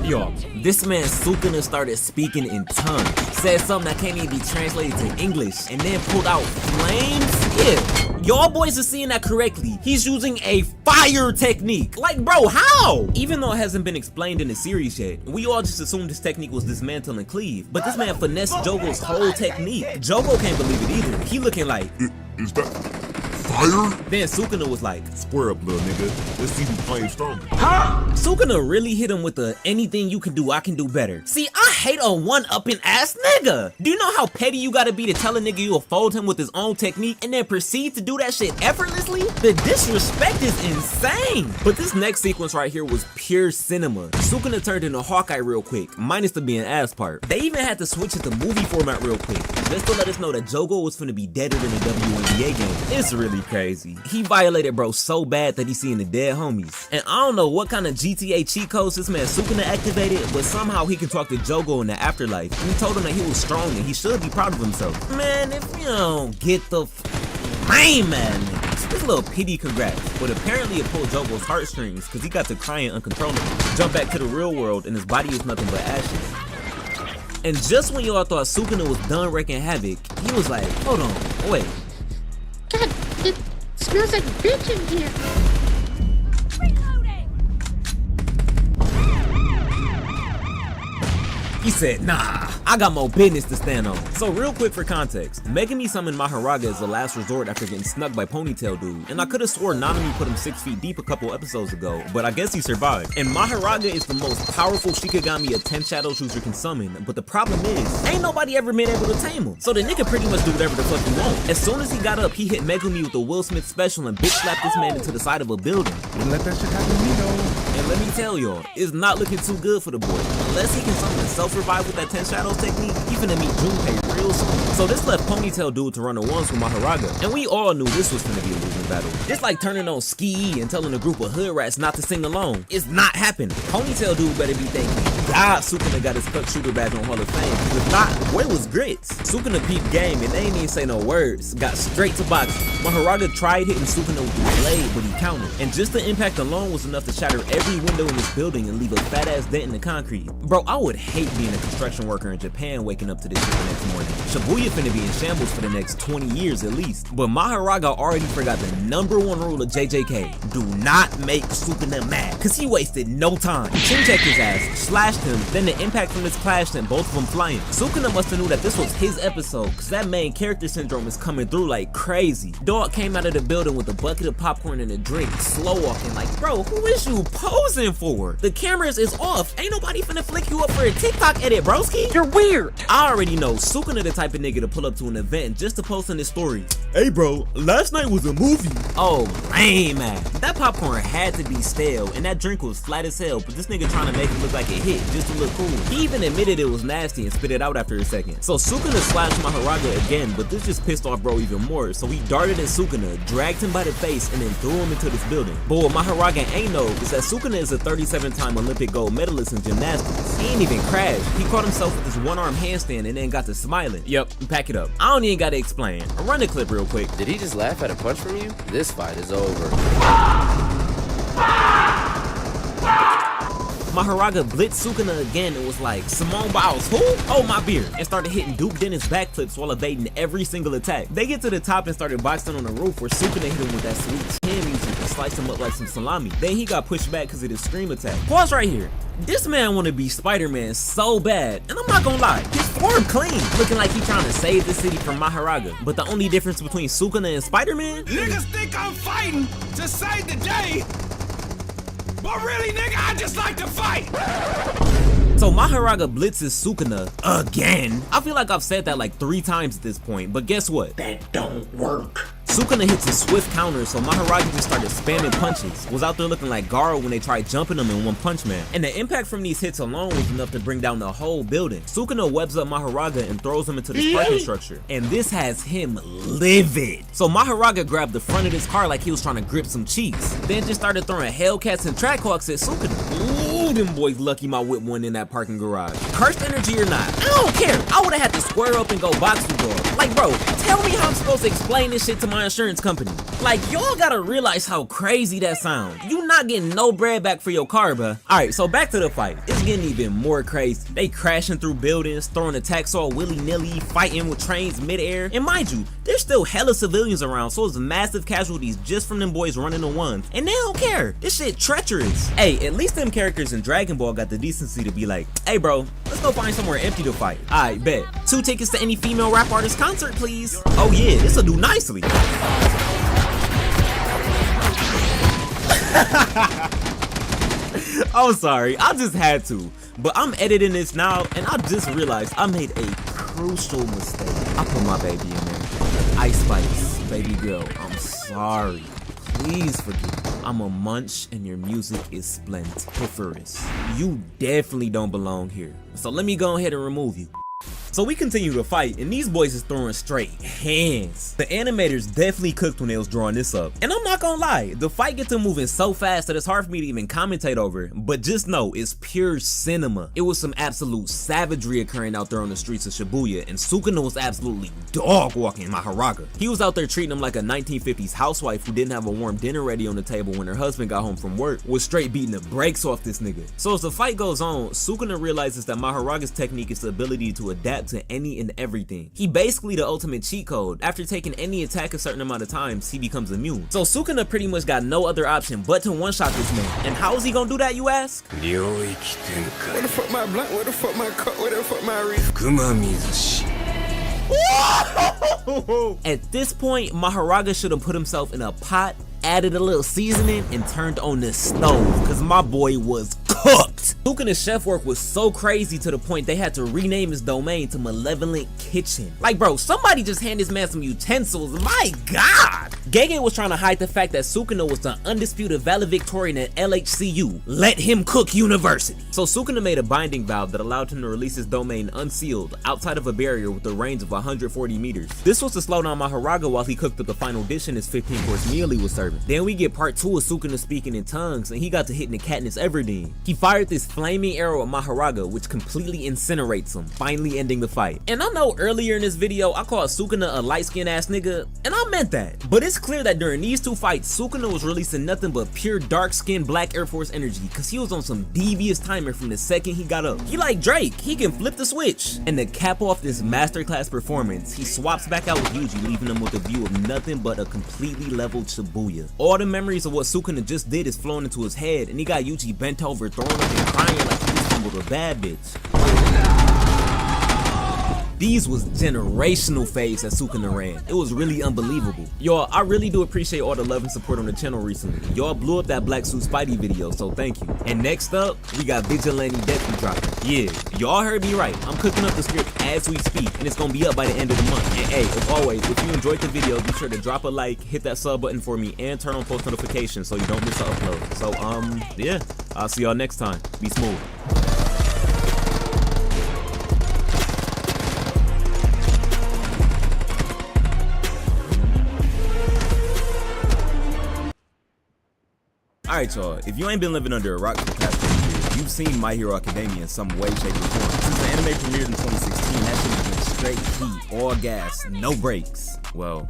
Yo, this man Sukuna started speaking in tongues, said something that can't even be translated to English, and then pulled out flames? Yeah, Y'all boys are seeing that correctly. He's using a fire technique. Like, bro, how? Even though it hasn't been explained in the series yet, we all just assumed this technique was dismantle and cleave. But this man finessed Jogo's whole technique. Jogo can't believe it either. He looking like, Is that fire? then Sukuna was like, Square up, little nigga. Let's see who flames stronger. Sukuna really hit him with the anything you can do, I can do better. See, I hate a one-upping ass nigga. Do you know how petty you gotta be to tell a nigga you'll fold him with his own technique and then proceed to do that shit effortlessly? The disrespect is insane. But this next sequence right here was pure cinema. Sukuna turned into Hawkeye real quick, minus the being ass part. They even had to switch it to movie format real quick, just to let us know that Jogo was finna be deader than a WNBA game. It's really crazy. He violated bro so bad that he's seeing the dead homies. And I don't know what kind of GTA cheat codes this man Sukuna activated, but somehow he can talk to Jogo in the afterlife. And he told him that he was strong and he should be proud of himself. Man, if you don't get the lame man, this little pity congrats. But apparently it pulled Jogo's heartstrings because he got to crying uncontrollably. Jump back to the real world and his body is nothing but ashes. And just when y'all thought Sukuna was done wreaking havoc, he was like, hold on, wait. God, it smells like bitch in here. He said, nah, I got more business to stand on. So real quick for context, Megami summoned Maharaga as the last resort after getting snuck by Ponytail Dude, and I could have swore Nanami put him 6 feet deep a couple episodes ago, but I guess he survived. And Maharaga is the most powerful Shikigami a 10 Shadows user can summon, but the problem is, ain't nobody ever been able to tame him. So the nigga pretty much do whatever the fuck he want. As soon as he got up, he hit Megumi with the Will Smith special and bitch slapped this man into the side of a building. Wouldn't let that shit happen to me though. And let me tell y'all, it's not looking too good for the boy. Unless he can summon a self-revive with that 10 Shadows technique, he finna meet Junpei real soon. So this left Ponytail Dude to run the ones with Maharaga, and we all knew this was finna be a losing battle. It's like turning on SamiiE and telling a group of hood rats not to sing along. It's not happening. Ponytail Dude better be thinking, God, Sukuna got his cut shooter badge on Hall of Fame. If not, boy was grits. Sukuna peeped game and they ain't even say no words. Got straight to boxing. Maharaga tried hitting Sukuna with his blade, but he countered. And just the impact alone was enough to shatter every window in this building and leave a fat ass dent in the concrete. Bro, I would hate being a construction worker in Japan waking up to this shit the next morning. Shibuya finna be in shambles for the next 20 years at least. But Maharaga already forgot the #1 rule of JJK. Do not make Sukuna mad, cause he wasted no time. Chin checked his ass, slashed him, then the impact from this clash sent both of them flying. Sukuna must have knew that this was his episode, cause that main character syndrome is coming through like crazy. Dog came out of the building with a bucket of popcorn and a drink, slow walking like, bro, who is you posing for? The cameras is off. Ain't nobody finna flick you up for a TikTok edit, broski. You're weird. I already know Sukuna the type of nigga to pull up to an event just to post in his story. Hey bro, last night was a movie. Oh lame man. That popcorn had to be stale and that drink was flat as hell, but this nigga trying to make it look like it hit just to look cool. He even admitted it was nasty and spit it out after a second. So Sukuna slashed Maharaga again, but this just pissed off bro even more. So he darted at Sukuna, dragged him by the face, and then threw him into this building. But what Maharaga ain't know is that Sukuna is a 37-time Olympic gold medalist in gymnastics. He ain't even crashed. He caught himself with his one-arm handstand and then got to smiling. Yep, pack it up. I don't even gotta explain. Run the clip real quick. Did he just laugh at a punch from you? This fight is over. Maharaga blitzed Sukuna again and was like, Simone Biles, who? Oh, my beer. And started hitting Duke Dennis backflips while evading every single attack. They get to the top and started boxing on the roof where Sukuna hit him with that sweet chin music and sliced him up like some salami. Then he got pushed back because of his scream attack. Pause right here. This man want to be Spider-Man so bad, and I'm not gonna lie, his form clean, looking like he trying to save the city from Maharaga. But the only difference between Sukuna and Spider-Man? Niggas think I'm fighting to save the day, but really, nigga, I just like to fight. So Maharaga blitzes Sukuna again. I feel like I've said that like 3 times at this point, but guess what? That don't work. Sukuna hits a swift counter, so Maharaga just started spamming punches. Was out there looking like Garo when they tried jumping him in One Punch Man. And the impact from these hits alone was enough to bring down the whole building. Sukuna webs up Maharaga and throws him into the parking structure. And this has him livid. So Maharaga grabbed the front of his car like he was trying to grip some cheeks. Then just started throwing Hellcats and Trackhawks at Sukuna. Ooh, them boys lucky my whip went in that parking garage. Cursed energy or not, I don't care. I would've had to square up and go box with dog. Like bro, tell me how I'm supposed to explain this shit to my insurance company. Like y'all gotta realize how crazy that sounds. You not getting no bread back for your car, bruh. Alright, so back to the fight. It's getting even more crazy. They crashing through buildings, throwing attacks all willy-nilly, fighting with trains midair. And mind you, there's still hella civilians around, so it's massive casualties just from them boys running the ones. And they don't care. This shit treacherous. Hey, at least them characters in Dragon Ball got the decency to be like, hey bro, let's go find somewhere empty to fight. Alright, bet. 2 tickets to any female rap artist concert, please. Oh yeah, this'll do nicely. I'm sorry, I just had to. But I'm editing this now, and I just realized I made a crucial mistake. I put my baby in there. Ice Spice, baby girl, I'm sorry. Please forgive me. I'm a munch, and your music is splendiferous. You definitely don't belong here. So let me go ahead and remove you. So we continue to fight, and these boys is throwing straight hands. The animators definitely cooked when they was drawing this up. And I'm not gonna lie, the fight gets to moving so fast that it's hard for me to even commentate over it. But just know, it's pure cinema. It was some absolute savagery occurring out there on the streets of Shibuya, and Sukuna was absolutely dog walking Mahoraga. He was out there treating him like a 1950s housewife who didn't have a warm dinner ready on the table when her husband got home from work, was straight beating the brakes off this nigga. So as the fight goes on, Sukuna realizes that Mahoraga's technique is the ability to adapt to any and everything. He basically the ultimate cheat code. After taking any attack a certain amount of times, he becomes immune. So Sukuna pretty much got no other option but to one-shot this man. And how is he gonna do that, you ask? Where the fuck my blunt? Where the fuck my cup? Where the fuck my wreath? Kumamizushi. At this point, Mahoraga should have put himself in a pot, added a little seasoning, and turned on the stove, cause my boy was cooked. Sukuna's chef work was so crazy to the point they had to rename his domain to Malevolent Kitchen. Like bro, somebody just hand this man some utensils, my god! Gege was trying to hide the fact that Sukuna was the undisputed valedictorian at LHCU, Let Him Cook University. So Sukuna made a binding valve that allowed him to release his domain unsealed, outside of a barrier with a range of 140 meters. This was to slow down Mahoraga while he cooked up the final dish in his 15-course meal he was serving. Then we get part 2 of Sukuna speaking in tongues, and he got to hitting the Katniss Everdeen. He fired this flaming arrow at Mahoraga, which completely incinerates him, finally ending the fight. And I know earlier in this video I called Sukuna a light-skinned ass nigga, and I meant that. But it's clear that during these 2 fights, Sukuna was releasing nothing but pure dark-skinned black Air Force energy, cause he was on some devious timer from the second he got up. He like Drake, he can flip the switch. And to cap off this masterclass performance, he swaps back out with Yuji, leaving him with a view of nothing but a completely leveled Shibuya. All the memories of what Sukuna just did is flowing into his head, and he got Yuji bent over, throwing up and crying like he just fumbled a bad bitch. These was generational faves that Sukuna ran. It was really unbelievable. Y'all, I really do appreciate all the love and support on the channel recently. Y'all blew up that Black Suit Spidey video, so thank you. And next up, we got Vigilante Deputy dropping. Yeah, y'all heard me right. I'm cooking up the script as we speak, and it's gonna be up by the end of the month. And hey, as always, if you enjoyed the video, be sure to drop a like, hit that sub button for me, and turn on post notifications so you don't miss an upload. So, yeah, I'll see y'all next time. Be smooth. Alright y'all, if you ain't been living under a rock for the past 20 years, you've seen My Hero Academia in some way, shape, or form. Since the anime premiered in 2016, that shit has been straight heat, all gas, no breaks. Well,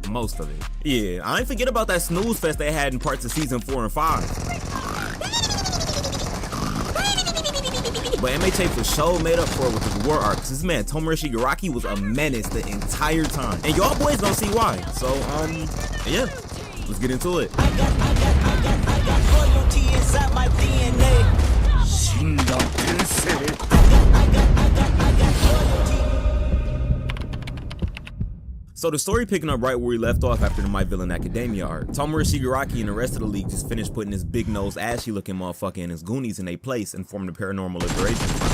most of it. Yeah, I ain't forget about that snooze fest they had in parts of season 4 and 5. But MHA for sure made up for it with his war arcs. This man, Tomura Shigaraki, was a menace the entire time. And y'all boys don't see why. So, yeah, let's get into it. I got loyalty inside my DNA. So the story picking up right where we left off after the My Villain Academia arc. Tomura Shigaraki and the rest of the league just finished putting his big nose ashy looking motherfucker and his goonies in a place and formed the Paranormal Liberation Front.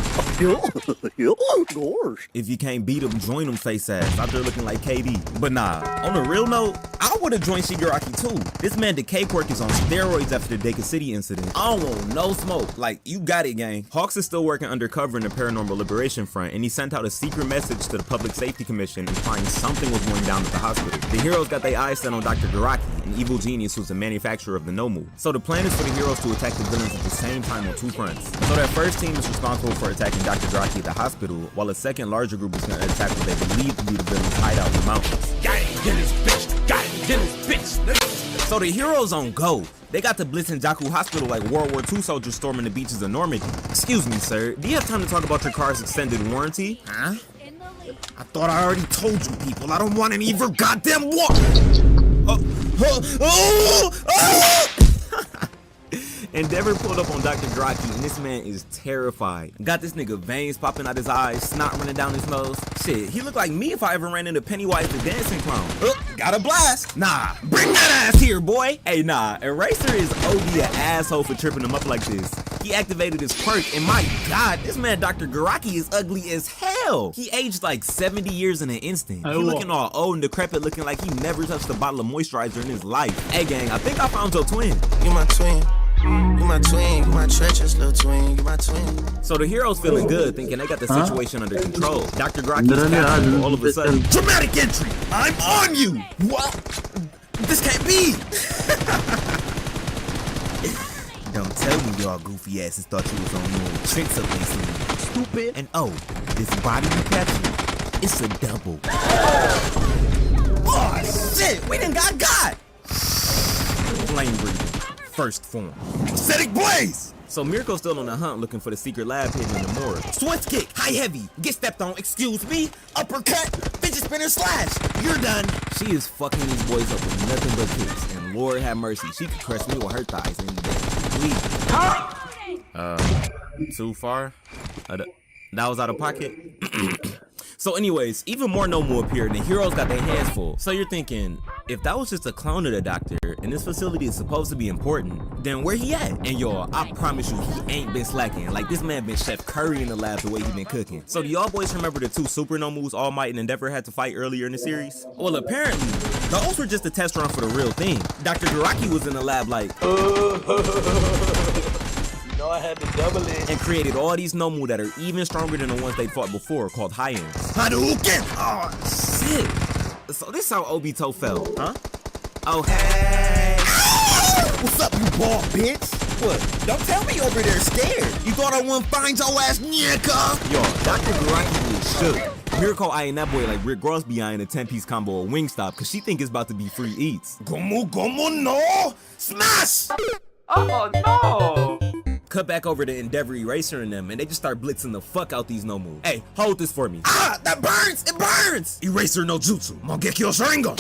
If you can't beat him, join him face ass. Out there looking like KD. But nah, on a real note, I would've joined Shigaraki too. This man Decay Quirk is on steroids after the Deka City incident. I don't want no smoke. Like, you got it, gang. Hawks is still working undercover in the Paranormal Liberation Front, and he sent out a secret message to the Public Safety Commission implying something was going down at the hospital. The heroes got their eyes set on Dr. Garaki, an evil genius who's the manufacturer of the Nomu. So the plan is for the heroes to attack the villains at the same time on 2 fronts. So that first team is responsible for attacking Dr. Garaki at the hospital, while a second larger group is going to attack what they believe to be the villain's hideout in the mountains. So the heroes on go. They got to blitzing Jakku Hospital like World War II soldiers storming the beaches of Normandy. Excuse me, sir. Do you have time to talk about your car's extended warranty? Huh? I thought I already told you people I don't want any of your goddamn Endeavor pulled up on Dr. Garaki, and this man is terrified. Got this nigga veins popping out his eyes, snot running down his nose. Shit, he looked like me if I ever ran into Pennywise the dancing clown. Got a blast. Nah, bring that ass here, boy. Hey, nah, Eraser is OD an asshole for tripping him up like this. He activated his perk, and my god, this man Dr. Garaki is ugly as hell. He aged like 70 years in an instant. He looking all old and decrepit, looking like he never touched a bottle of moisturizer in his life. Hey gang, I think I found your twin. You my twin. You my twin, you my treacherous little twin, you my twin. So the hero's feeling good, thinking they got the situation under control. Dr. Garaki is captured, all of a sudden, dramatic entry! I'm on you! What? This can't be! Don't tell me y'all goofy asses thought you was on your tricks up there soon. Stupid. And oh, this body you captured, it's a double. Oh shit, we done got! Flame breathing. First form. Aesthetic blaze! So Mirko's still on the hunt looking for the secret lab hidden in the morgue. Swift kick, high heavy, get stepped on, excuse me, uppercut, fidget spinner slash, you're done. She is fucking these boys up with nothing but kicks, and Lord have mercy, she could crush me with her thighs any day. Please. Too far? That was out of pocket? So anyways, even more Nomu appeared and the heroes got their hands full. So you're thinking, if that was just a clone of the doctor and this facility is supposed to be important, then where he at? And y'all, I promise you he ain't been slacking. Like this man been Chef Curry in the lab the way he been cooking. So do y'all boys remember the two super Nomus All Might and Endeavor had to fight earlier in the series? Well apparently, those were just a test run for the real thing. Dr. Garaki was in the lab like No, I had to double it. And created all these Nomu that are even stronger than the ones they fought before, called High-Ends. Hadouken! Oh, shit! So this how Obito felt, huh? Oh, hey! What's up, you bald bitch? What? Don't tell me over there scared. You thought I wouldn't find your ass, nigga? Yo, Dr. Garaki is shook. Miracle eyeing that boy like Rick Ross be eyeing a 10-piece combo of Wingstop, cause she think it's about to be free eats. Gomu no! Smash! Oh, no! Cut back over to Endeavor Eraser and them, and they just start blitzing the fuck out these Nomu. Hey, hold this for me. Ah, that burns! It burns! Eraser no jutsu. Mangekyo Sharingan.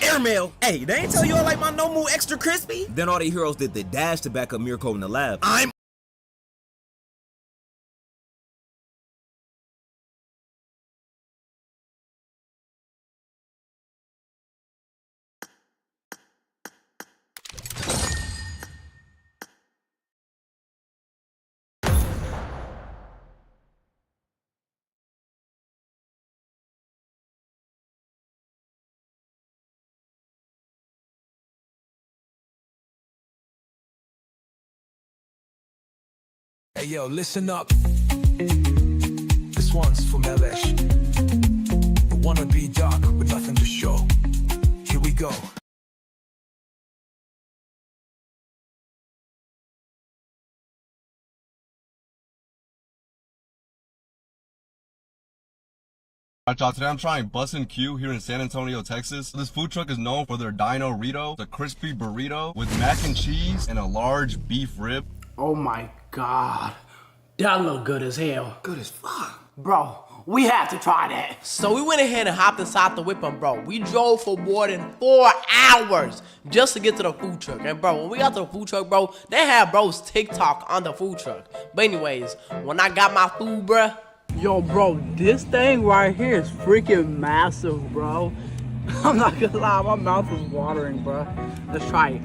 Airmail. Hey, they ain't tell you I like my Nomu extra crispy? Then all the heroes did the dash to back up Mirko in the lab. I'm Hey yo, listen up. This one's for Melesh. I wanna be dark with nothing to show. Here we go. Alright y'all, today I'm trying Bussin' Q here in San Antonio, Texas. This food truck is known for their Dino Rito, the crispy burrito with mac and cheese and a large beef rib. Oh my God. That look good as hell. Good as fuck. Bro, we have to try that. So we went ahead and hopped inside the whip, and bro, we drove for more than 4 hours just to get to the food truck. And bro, when we got to the food truck, bro, they had bro's TikTok on the food truck. But anyways, when I got my food, bruh. Yo, bro, this thing right here is freaking massive, bro. I'm not gonna lie, my mouth is watering, bro. Let's try it.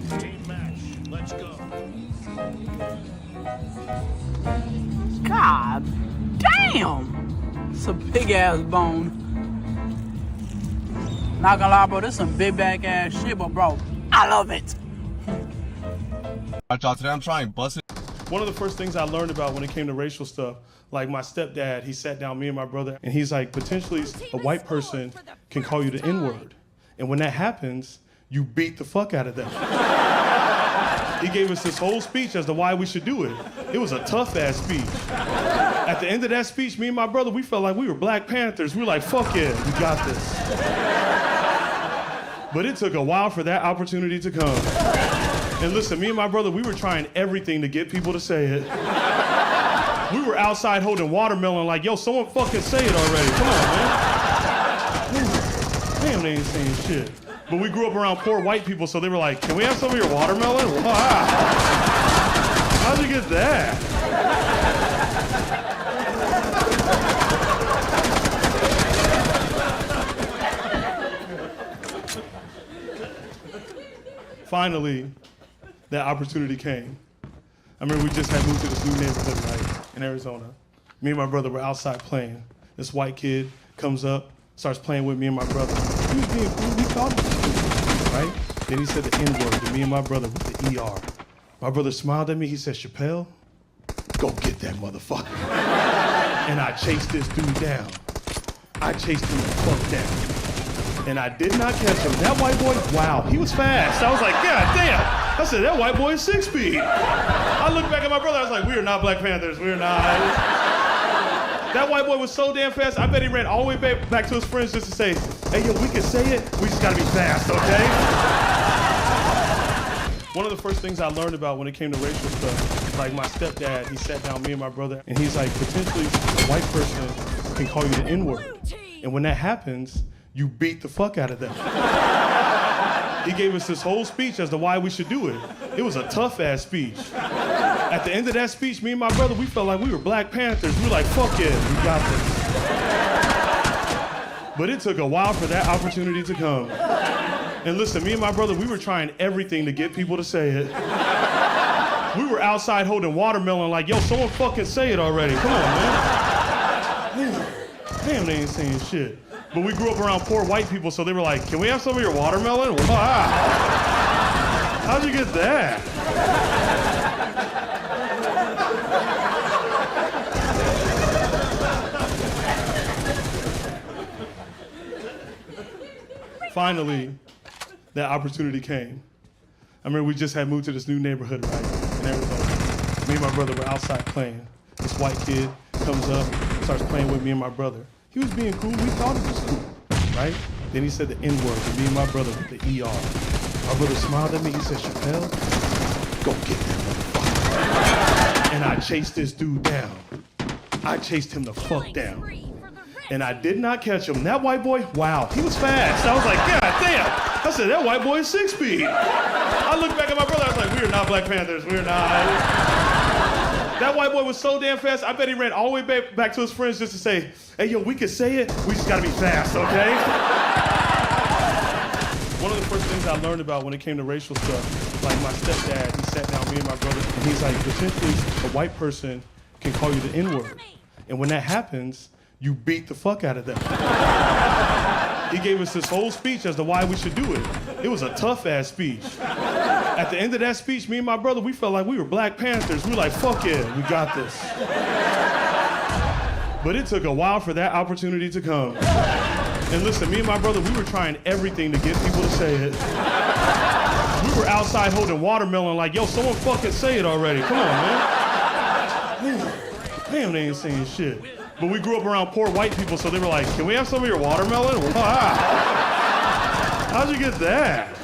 Let's go. God damn! It's a big ass bone. Not gonna lie, bro, this is some big back ass shit, but bro, I love it. Alright y'all, today I'm trying Bussin'. One of the first things I learned about when it came to racial stuff, like my stepdad, he sat down me and my brother, and he's like, potentially a white person can call you the N-word. And when that happens, you beat the fuck out of them. He gave us this whole speech as to why we should do it. It was a tough ass speech. At the end of that speech, me and my brother, we felt like we were Black Panthers. We were like, fuck yeah, we got this. But it took a while for that opportunity to come. And listen, me and my brother, we were trying everything to get people to say it. We were outside holding watermelon like, yo, someone fucking say it already. Come on, man. Damn, they ain't saying shit. But we grew up around poor white people, so they were like, can we have some of your watermelon? Wow. How'd you get that? Finally, that opportunity came. I remember we just had moved to this new neighborhood, right, in Arizona. Me and my brother were outside playing. This white kid comes up, starts playing with me and my brother. He was being cool, we thought he was cool, right? Then he said the N-word to me and my brother with the ER. My brother smiled at me, he said, Chappelle, go get that motherfucker. And I chased this dude down. I chased him the fuck down. And I did not catch him. That white boy, wow, he was fast. I was like, God damn. I said, that white boy is 6 feet. I looked back at my brother, I was like, we are not Black Panthers, we are not. That white boy was so damn fast, I bet he ran all the way back to his friends just to say, hey, yo, we can say it, we just gotta be fast, okay? One of the first things I learned about when it came to racial stuff, like my stepdad, he sat down me and my brother, and he's like, potentially a white person can call you the N-word. And when that happens, you beat the fuck out of them. He gave us this whole speech as to why we should do it. It was a tough ass speech. At the end of that speech, me and my brother, we felt like we were Black Panthers. We were like, fuck yeah, we got this. But it took a while for that opportunity to come. And listen, me and my brother, we were trying everything to get people to say it. We were outside holding watermelon like, yo, someone fucking say it already. Come on, man. Damn, they ain't saying shit. But we grew up around poor white people, so they were like, can we have some of your watermelon? Wow. How'd you get that? Finally, that opportunity came. I remember we just had moved to this new neighborhood, right, in Arizona. Me and my brother were outside playing. This white kid comes up, starts playing with me and my brother. He was being cool, we thought he was cool, right? Then he said the N-word to me and my brother with the ER. My brother smiled at me, he said, Chappelle, go get that motherfucker. And I chased this dude down. I chased him the fuck down. And I did not catch him. That white boy, wow, he was fast. I was like, God damn. I said, that white boy is 6 feet. I looked back at my brother, I was like, we are not Black Panthers, we are not. That white boy was so damn fast, I bet he ran all the way back to his friends just to say, hey, yo, we can say it, we just gotta be fast, okay? One of the first things I learned about when it came to racial stuff, like my stepdad, he sat down me and my brother, and he's like, potentially a white person can call you the N-word. And when that happens, you beat the fuck out of them. He gave us this whole speech as to why we should do it. It was a tough ass speech. At the end of that speech, me and my brother, we felt like we were Black Panthers. We were like, fuck yeah, we got this. But it took a while for that opportunity to come. And listen, me and my brother, we were trying everything to get people to say it. We were outside holding watermelon like, yo, someone fucking say it already. Come on, man. Damn, they ain't saying shit. But we grew up around poor white people, so they were like, can we have some of your watermelon? Wow. How'd you get that?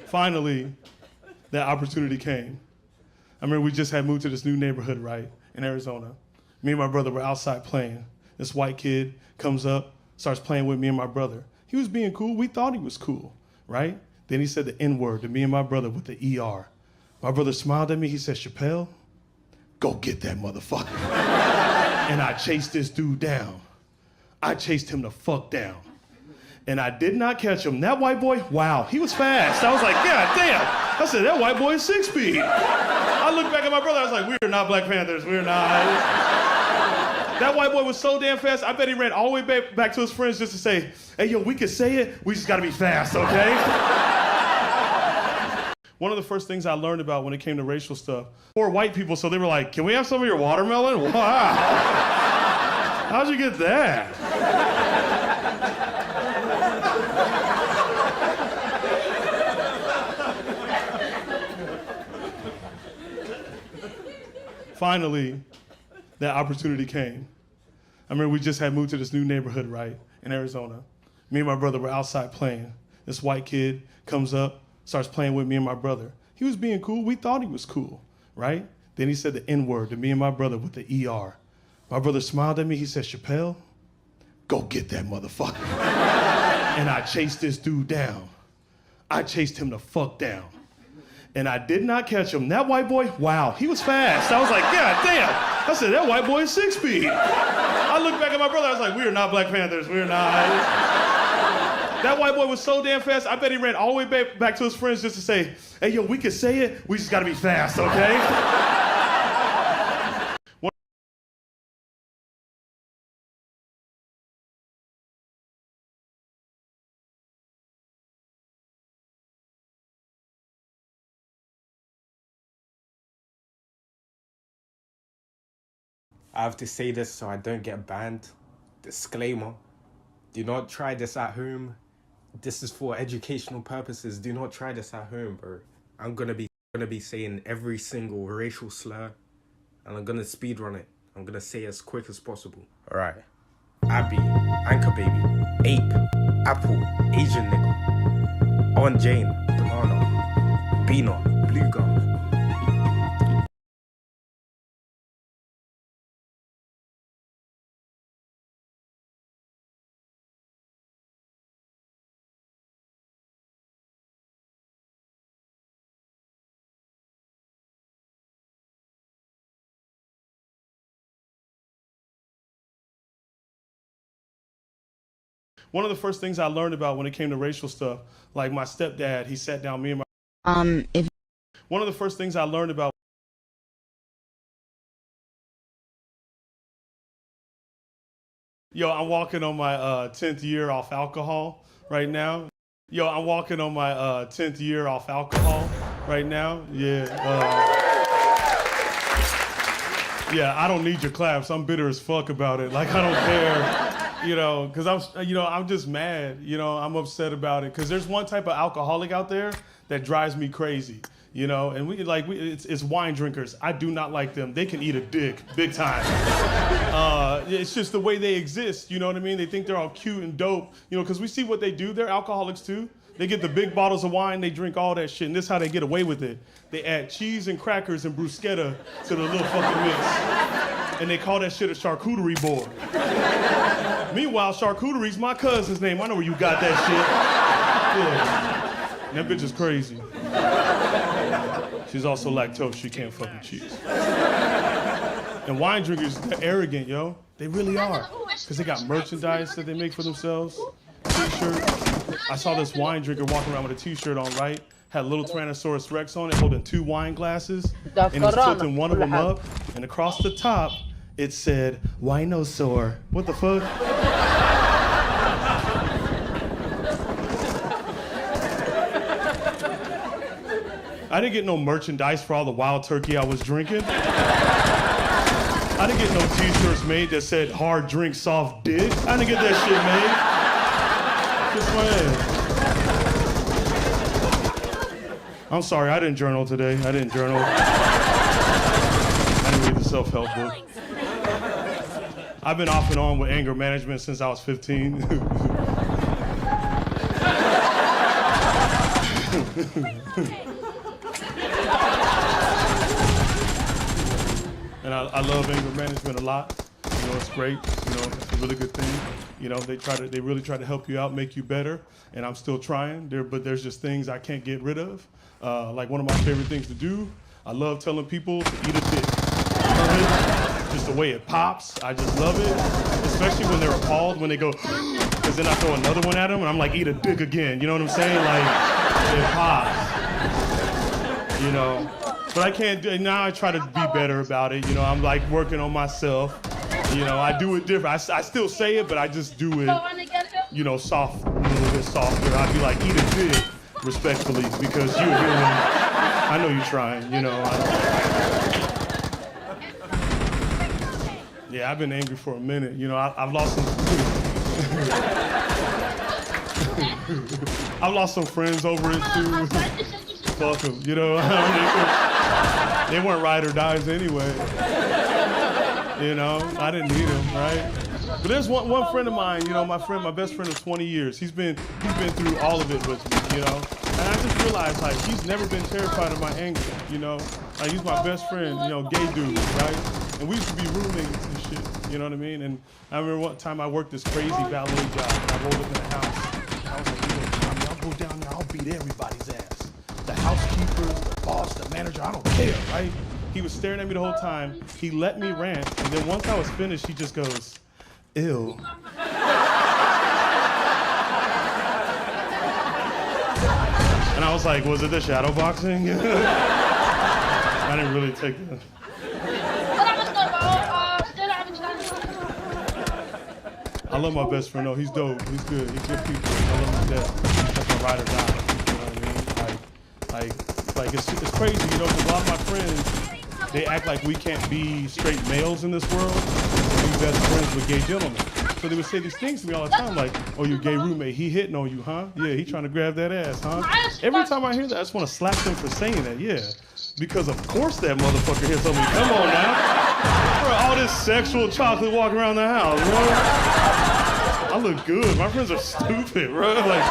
Finally, that opportunity came. I remember we just had moved to this new neighborhood, right, in Arizona. Me and my brother were outside playing. This white kid comes up, starts playing with me and my brother. He was being cool, we thought he was cool, right? Then he said the N-word to me and my brother with the ER. My brother smiled at me, he said, Chappelle, go get that motherfucker. And I chased this dude down. I chased him the fuck down. And I did not catch him. That white boy, wow, he was fast. I was like, God damn. I said, that white boy is 6 feet. I looked back at my brother, I was like, we are not Black Panthers, we are not. That white boy was so damn fast, I bet he ran all the way back to his friends just to say, hey, yo, we can say it, we just gotta be fast, okay? One of the first things I learned about when it came to racial stuff, poor white people, so they were like, can we have some of your watermelon? Wow. How'd you get that? Finally, that opportunity came. I remember we just had moved to this new neighborhood, right, in Arizona. Me and my brother were outside playing. This white kid comes up, starts playing with me and my brother. He was being cool. We thought he was cool, right? Then he said the N-word to me and my brother with the ER. My brother smiled at me. He said, Chappelle, go get that motherfucker. And I chased this dude down. I chased him the fuck down. And I did not catch him. That white boy, wow, he was fast. I was like, God damn. I said, that white boy is 6 feet. I looked back at my brother, I was like, we are not Black Panthers, we are not. That white boy was so damn fast, I bet he ran all the way back to his friends just to say, hey, yo, we can say it, we just gotta be fast, okay? I have to say this so I don't get banned. Disclaimer, do not try this at home. This is for educational purposes. Do not try this at home, bro. I'm gonna be saying every single racial slur, and I'm gonna speedrun it. I'm gonna say it as quick as possible. Alright. Abby, Anchor Baby, Ape, Apple, Asian Nigga, On Jane, Banana, Beaner, Blue Gum. One of the first things I learned about when it came to racial stuff, like my stepdad, he sat down me and my... One of the first things I learned about... Yo, I'm walking on my 10th year off alcohol right now. Yo, I'm walking on my 10th year off alcohol right now. Yeah. Yeah, I don't need your claps. I'm bitter as fuck about it. Like, I don't care. You know, because I'm just mad. You know, I'm upset about it. Because there's one type of alcoholic out there that drives me crazy. You know, and it's wine drinkers. I do not like them. They can eat a dick, big time. It's just the way they exist. You know what I mean? They think they're all cute and dope. You know, because we see what they do. They're alcoholics too. They get the big bottles of wine. They drink all that shit. And this is how they get away with it. They add cheese and crackers and bruschetta to the little fucking mix. And they call that shit a charcuterie board. Meanwhile, charcuterie's my cousin's name. I know where you got that shit. Yeah. And that bitch is crazy. She's also lactose. She can't fucking cheese. And wine drinkers, they're arrogant, yo. They really are. Because they got merchandise that they make for themselves. T-shirts. I saw this wine drinker walking around with a t-shirt on, right? Had a little Tyrannosaurus Rex on it, holding 2 wine glasses. And he's tilting one of them up. And across the top, it said, Winosaur. What the fuck? I didn't get no merchandise for all the wild turkey I was drinking. I didn't get no t-shirts made that said hard drink, soft dick. I didn't get that shit made. Just playing. I'm sorry, I didn't journal today. I didn't journal. I didn't read the self-help book. I've been off and on with anger management since I was 15. And I love anger management a lot. You know, it's great. You know, it's a really good thing. You know, they really try to help you out, make you better. And I'm still trying. But there's just things I can't get rid of. Like one of my favorite things to do, I love telling people to eat a dick. I love it. Just the way it pops, I just love it. Especially when they're appalled, when they go, because then I throw another one at them and I'm like, eat a dick again. You know what I'm saying? Like, it pops. You know, but I can't do it. Now I try to be better about it. You know, I'm like working on myself. You know, I do it different. I still say it, but I just do it, you know, soft, a little bit softer. I'd be like, eat a dick, respectfully, because you're human. I know you're trying, you know. Yeah, I've been angry for a minute. You know, I've lost some... I've lost some friends over it, too. Fuck them, you know? They weren't ride or dies anyway. You know, I didn't need him, right? But there's one friend of mine, you know, my best friend of 20 years. He's been through all of it with me, you know. And I just realized, like, he's never been terrified of my anger, you know. Like, he's my best friend, you know, gay dude, right? And we used to be roommates and shit, you know what I mean? And I remember one time I worked this crazy valet job, and I rolled up in the house. And I was like, you know, Tommy, I'll go down there, I'll beat everybody's ass. The housekeeper, the boss, the manager, I don't care, right? He was staring at me the whole time. He let me rant, and then once I was finished, he just goes, ew. And I was like, was it the shadow boxing? I didn't really take it. I love my best friend though. He's dope. He's good. He's good people. I love him to death. That's my ride or die. You know what I mean? Like it's crazy, you know, because a lot of my friends, they act like we can't be straight males in this world. Be best friends with gay gentlemen. So they would say these things to me all the time, like, "Oh, your gay roommate, he hitting on you, huh? Yeah, he trying to grab that ass, huh?" Every time I hear that, I just want to slap them for saying that. Yeah, because of course that motherfucker hits on me. Come on now, bro, all this sexual chocolate walking around the house, bro. I look good. My friends are stupid, bro. Like,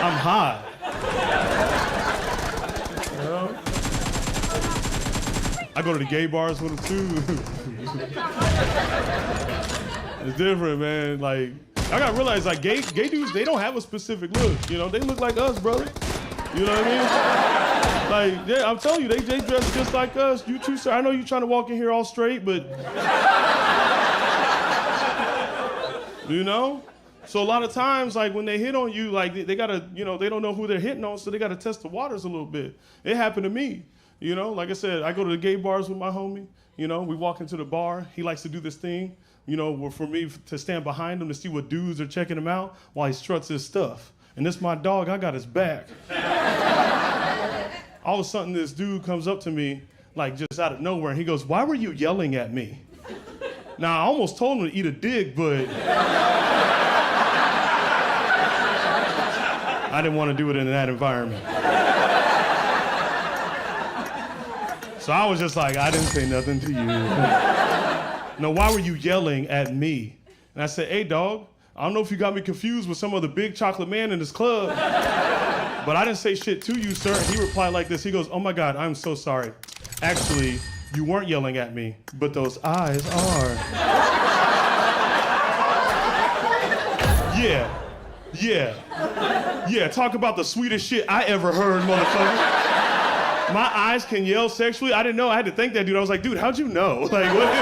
I'm hot. You know? I go to the gay bars with them too. It's different, man. Like, I gotta realize, like, gay dudes, they don't have a specific look. You know, they look like us, brother. You know what I mean? Like, yeah, I'm telling you, they dress just like us. You too, sir. I know you're trying to walk in here all straight, but you know? So a lot of times, like, when they hit on you, like, they gotta, you know, they don't know who they're hitting on, so they gotta test the waters a little bit. It happened to me. You know, like I said, I go to the gay bars with my homie. You know, we walk into the bar. He likes to do this thing, you know, for me to stand behind him to see what dudes are checking him out while he struts his stuff. And this my dog, I got his back. All of a sudden, this dude comes up to me, like, just out of nowhere, and he goes, "Why were you yelling at me?" Now, I almost told him to eat a dick, but I didn't want to do it in that environment. So I was just like, I didn't say nothing to you. No, why were you yelling at me? And I said, "Hey, dog, I don't know if you got me confused with some other big chocolate man in this club, but I didn't say shit to you, sir." And he replied like this. He goes, "Oh my God, I'm so sorry. Actually, you weren't yelling at me, but those eyes are." Yeah, talk about the sweetest shit I ever heard, motherfucker. My eyes can yell sexually? I didn't know. I had to thank that dude. I was like, dude, how'd you know? Like, what?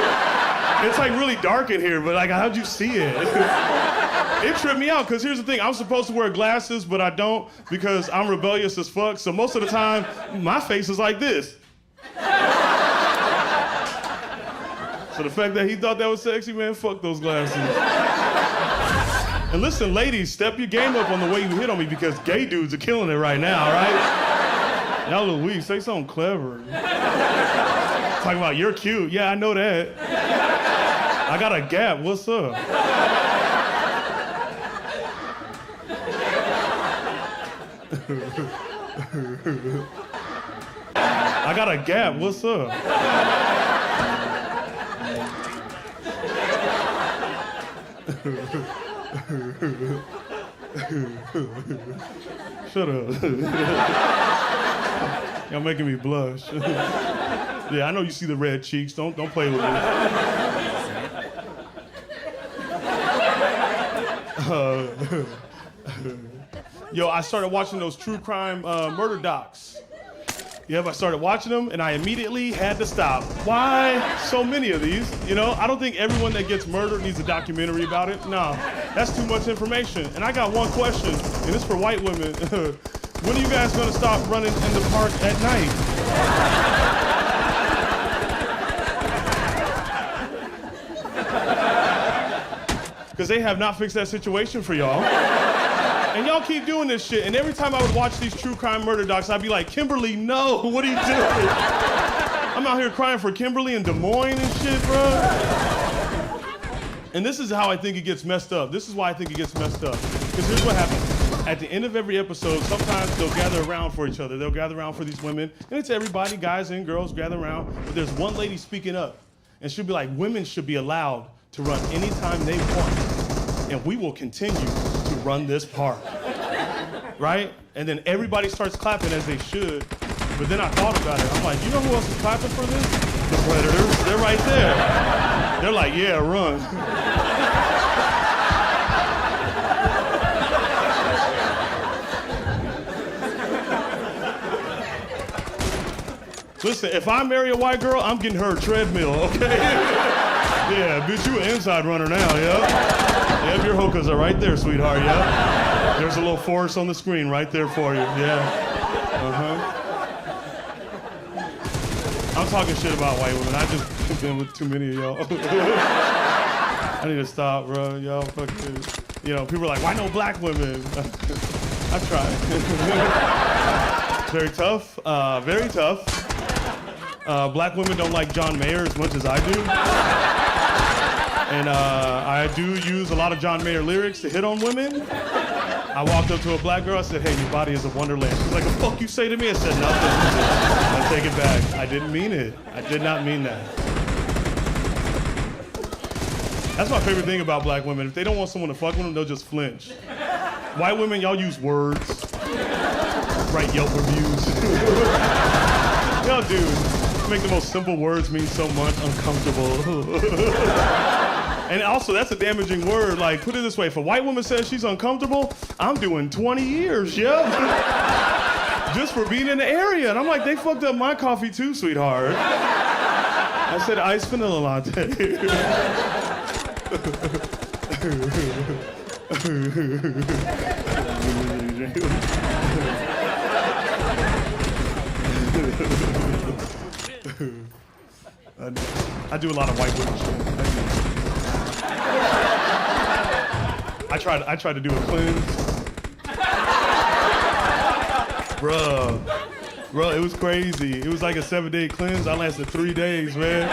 It's like really dark in here, but like, how'd you see it? It tripped me out, because here's the thing. I'm supposed to wear glasses, but I don't, because I'm rebellious as fuck. So most of the time, my face is like this. So the fact that he thought that was sexy, man, fuck those glasses. And listen, ladies, step your game up on the way you hit on me, because gay dudes are killing it right now, right? Y'all look weak. Say something clever. Talking about you're cute. Yeah, I know that. I got a gap. What's up? I got a gap. What's up? Shut up. Y'all making me blush. Yeah, I know you see the red cheeks. Don't play with me. Yo, I started watching those true crime murder docs. Yep, I started watching them, and I immediately had to stop. Why so many of these? You know, I don't think everyone that gets murdered needs a documentary about it. No, that's too much information. And I got one question, and it's for white women. When are you guys gonna stop running in the park at night? Because they have not fixed that situation for y'all. And y'all keep doing this shit. And every time I would watch these true crime murder docs, I'd be like, Kimberly, no, what are you doing? I'm out here crying for Kimberly in Des Moines and shit, bro. And this is how I think it gets messed up. This is why I think it gets messed up. Because here's what happens. At the end of every episode, sometimes they'll gather around for each other. They'll gather around for these women. And it's everybody, guys and girls, gather around. But there's one lady speaking up. And she'll be like, women should be allowed to run anytime they want, and we will continue to run this park, right? And then everybody starts clapping as they should, but then I thought about it. I'm like, you know who else is clapping for this? The Predators, they're right there. They're like, yeah, run. Listen, if I marry a white girl, I'm getting her a treadmill, okay? Yeah, bitch, you an inside runner now, yeah? Yep, your hookahs are right there, sweetheart, yeah? There's a little forest on the screen right there for you, yeah. I'm talking shit about white women. I just been with too many of y'all. I need to stop, bro. Y'all fucking, you know, people are like, why no black women? I've tried. Very tough, very tough. Black women don't like John Mayer as much as I do. And I do use a lot of John Mayer lyrics to hit on women. I walked up to a black girl, I said, hey, your body is a wonderland. She's like, the fuck you say to me? I said, nothing. I take it back. I didn't mean it. I did not mean that. That's my favorite thing about black women. If they don't want someone to fuck with them, they'll just flinch. White women, y'all use words. Write Yelp reviews. Y'all do. Make the most simple words mean so much. Uncomfortable. And also, that's a damaging word. Like, put it this way, if a white woman says she's uncomfortable, I'm doing 20 years, yeah? Just for being in the area. And I'm like, they fucked up my coffee too, sweetheart. I said iced vanilla latte. I do a lot of white women shit. I tried to do a cleanse. Bruh, it was crazy. It was like a 7-day cleanse. I lasted 3 days, man.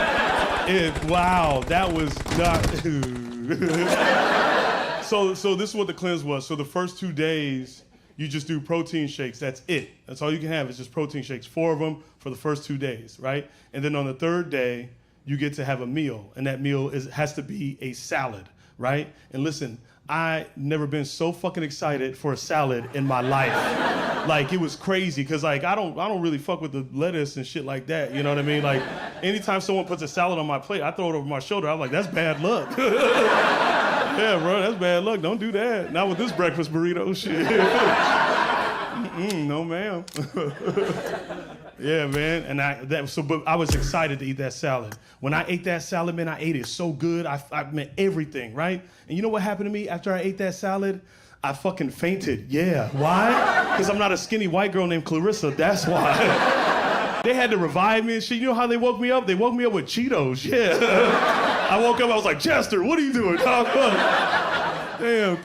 Wow, that was not. So this is what the cleanse was. So the first 2 days, you just do protein shakes. That's it. That's all you can have is just protein shakes. 4 of them for the first 2 days, right? And then on the 3rd day, you get to have a meal, and that meal has to be a salad, right? And listen, I never been so fucking excited for a salad in my life. Like, it was crazy, cause like I don't really fuck with the lettuce and shit like that. You know what I mean? Like, anytime someone puts a salad on my plate, I throw it over my shoulder. I'm like, that's bad luck. Yeah, bro, that's bad luck. Don't do that. Not with this breakfast burrito shit. No, ma'am. Yeah, man. And but I was excited to eat that salad. When I ate that salad, man, I ate it so good. I meant everything, right? And you know what happened to me after I ate that salad? I fucking fainted. Yeah. Why? Because I'm not a skinny white girl named Clarissa. That's why. They had to revive me and shit. You know how they woke me up? They woke me up with Cheetos. Yeah. I woke up, I was like, Chester, what are you doing? Damn.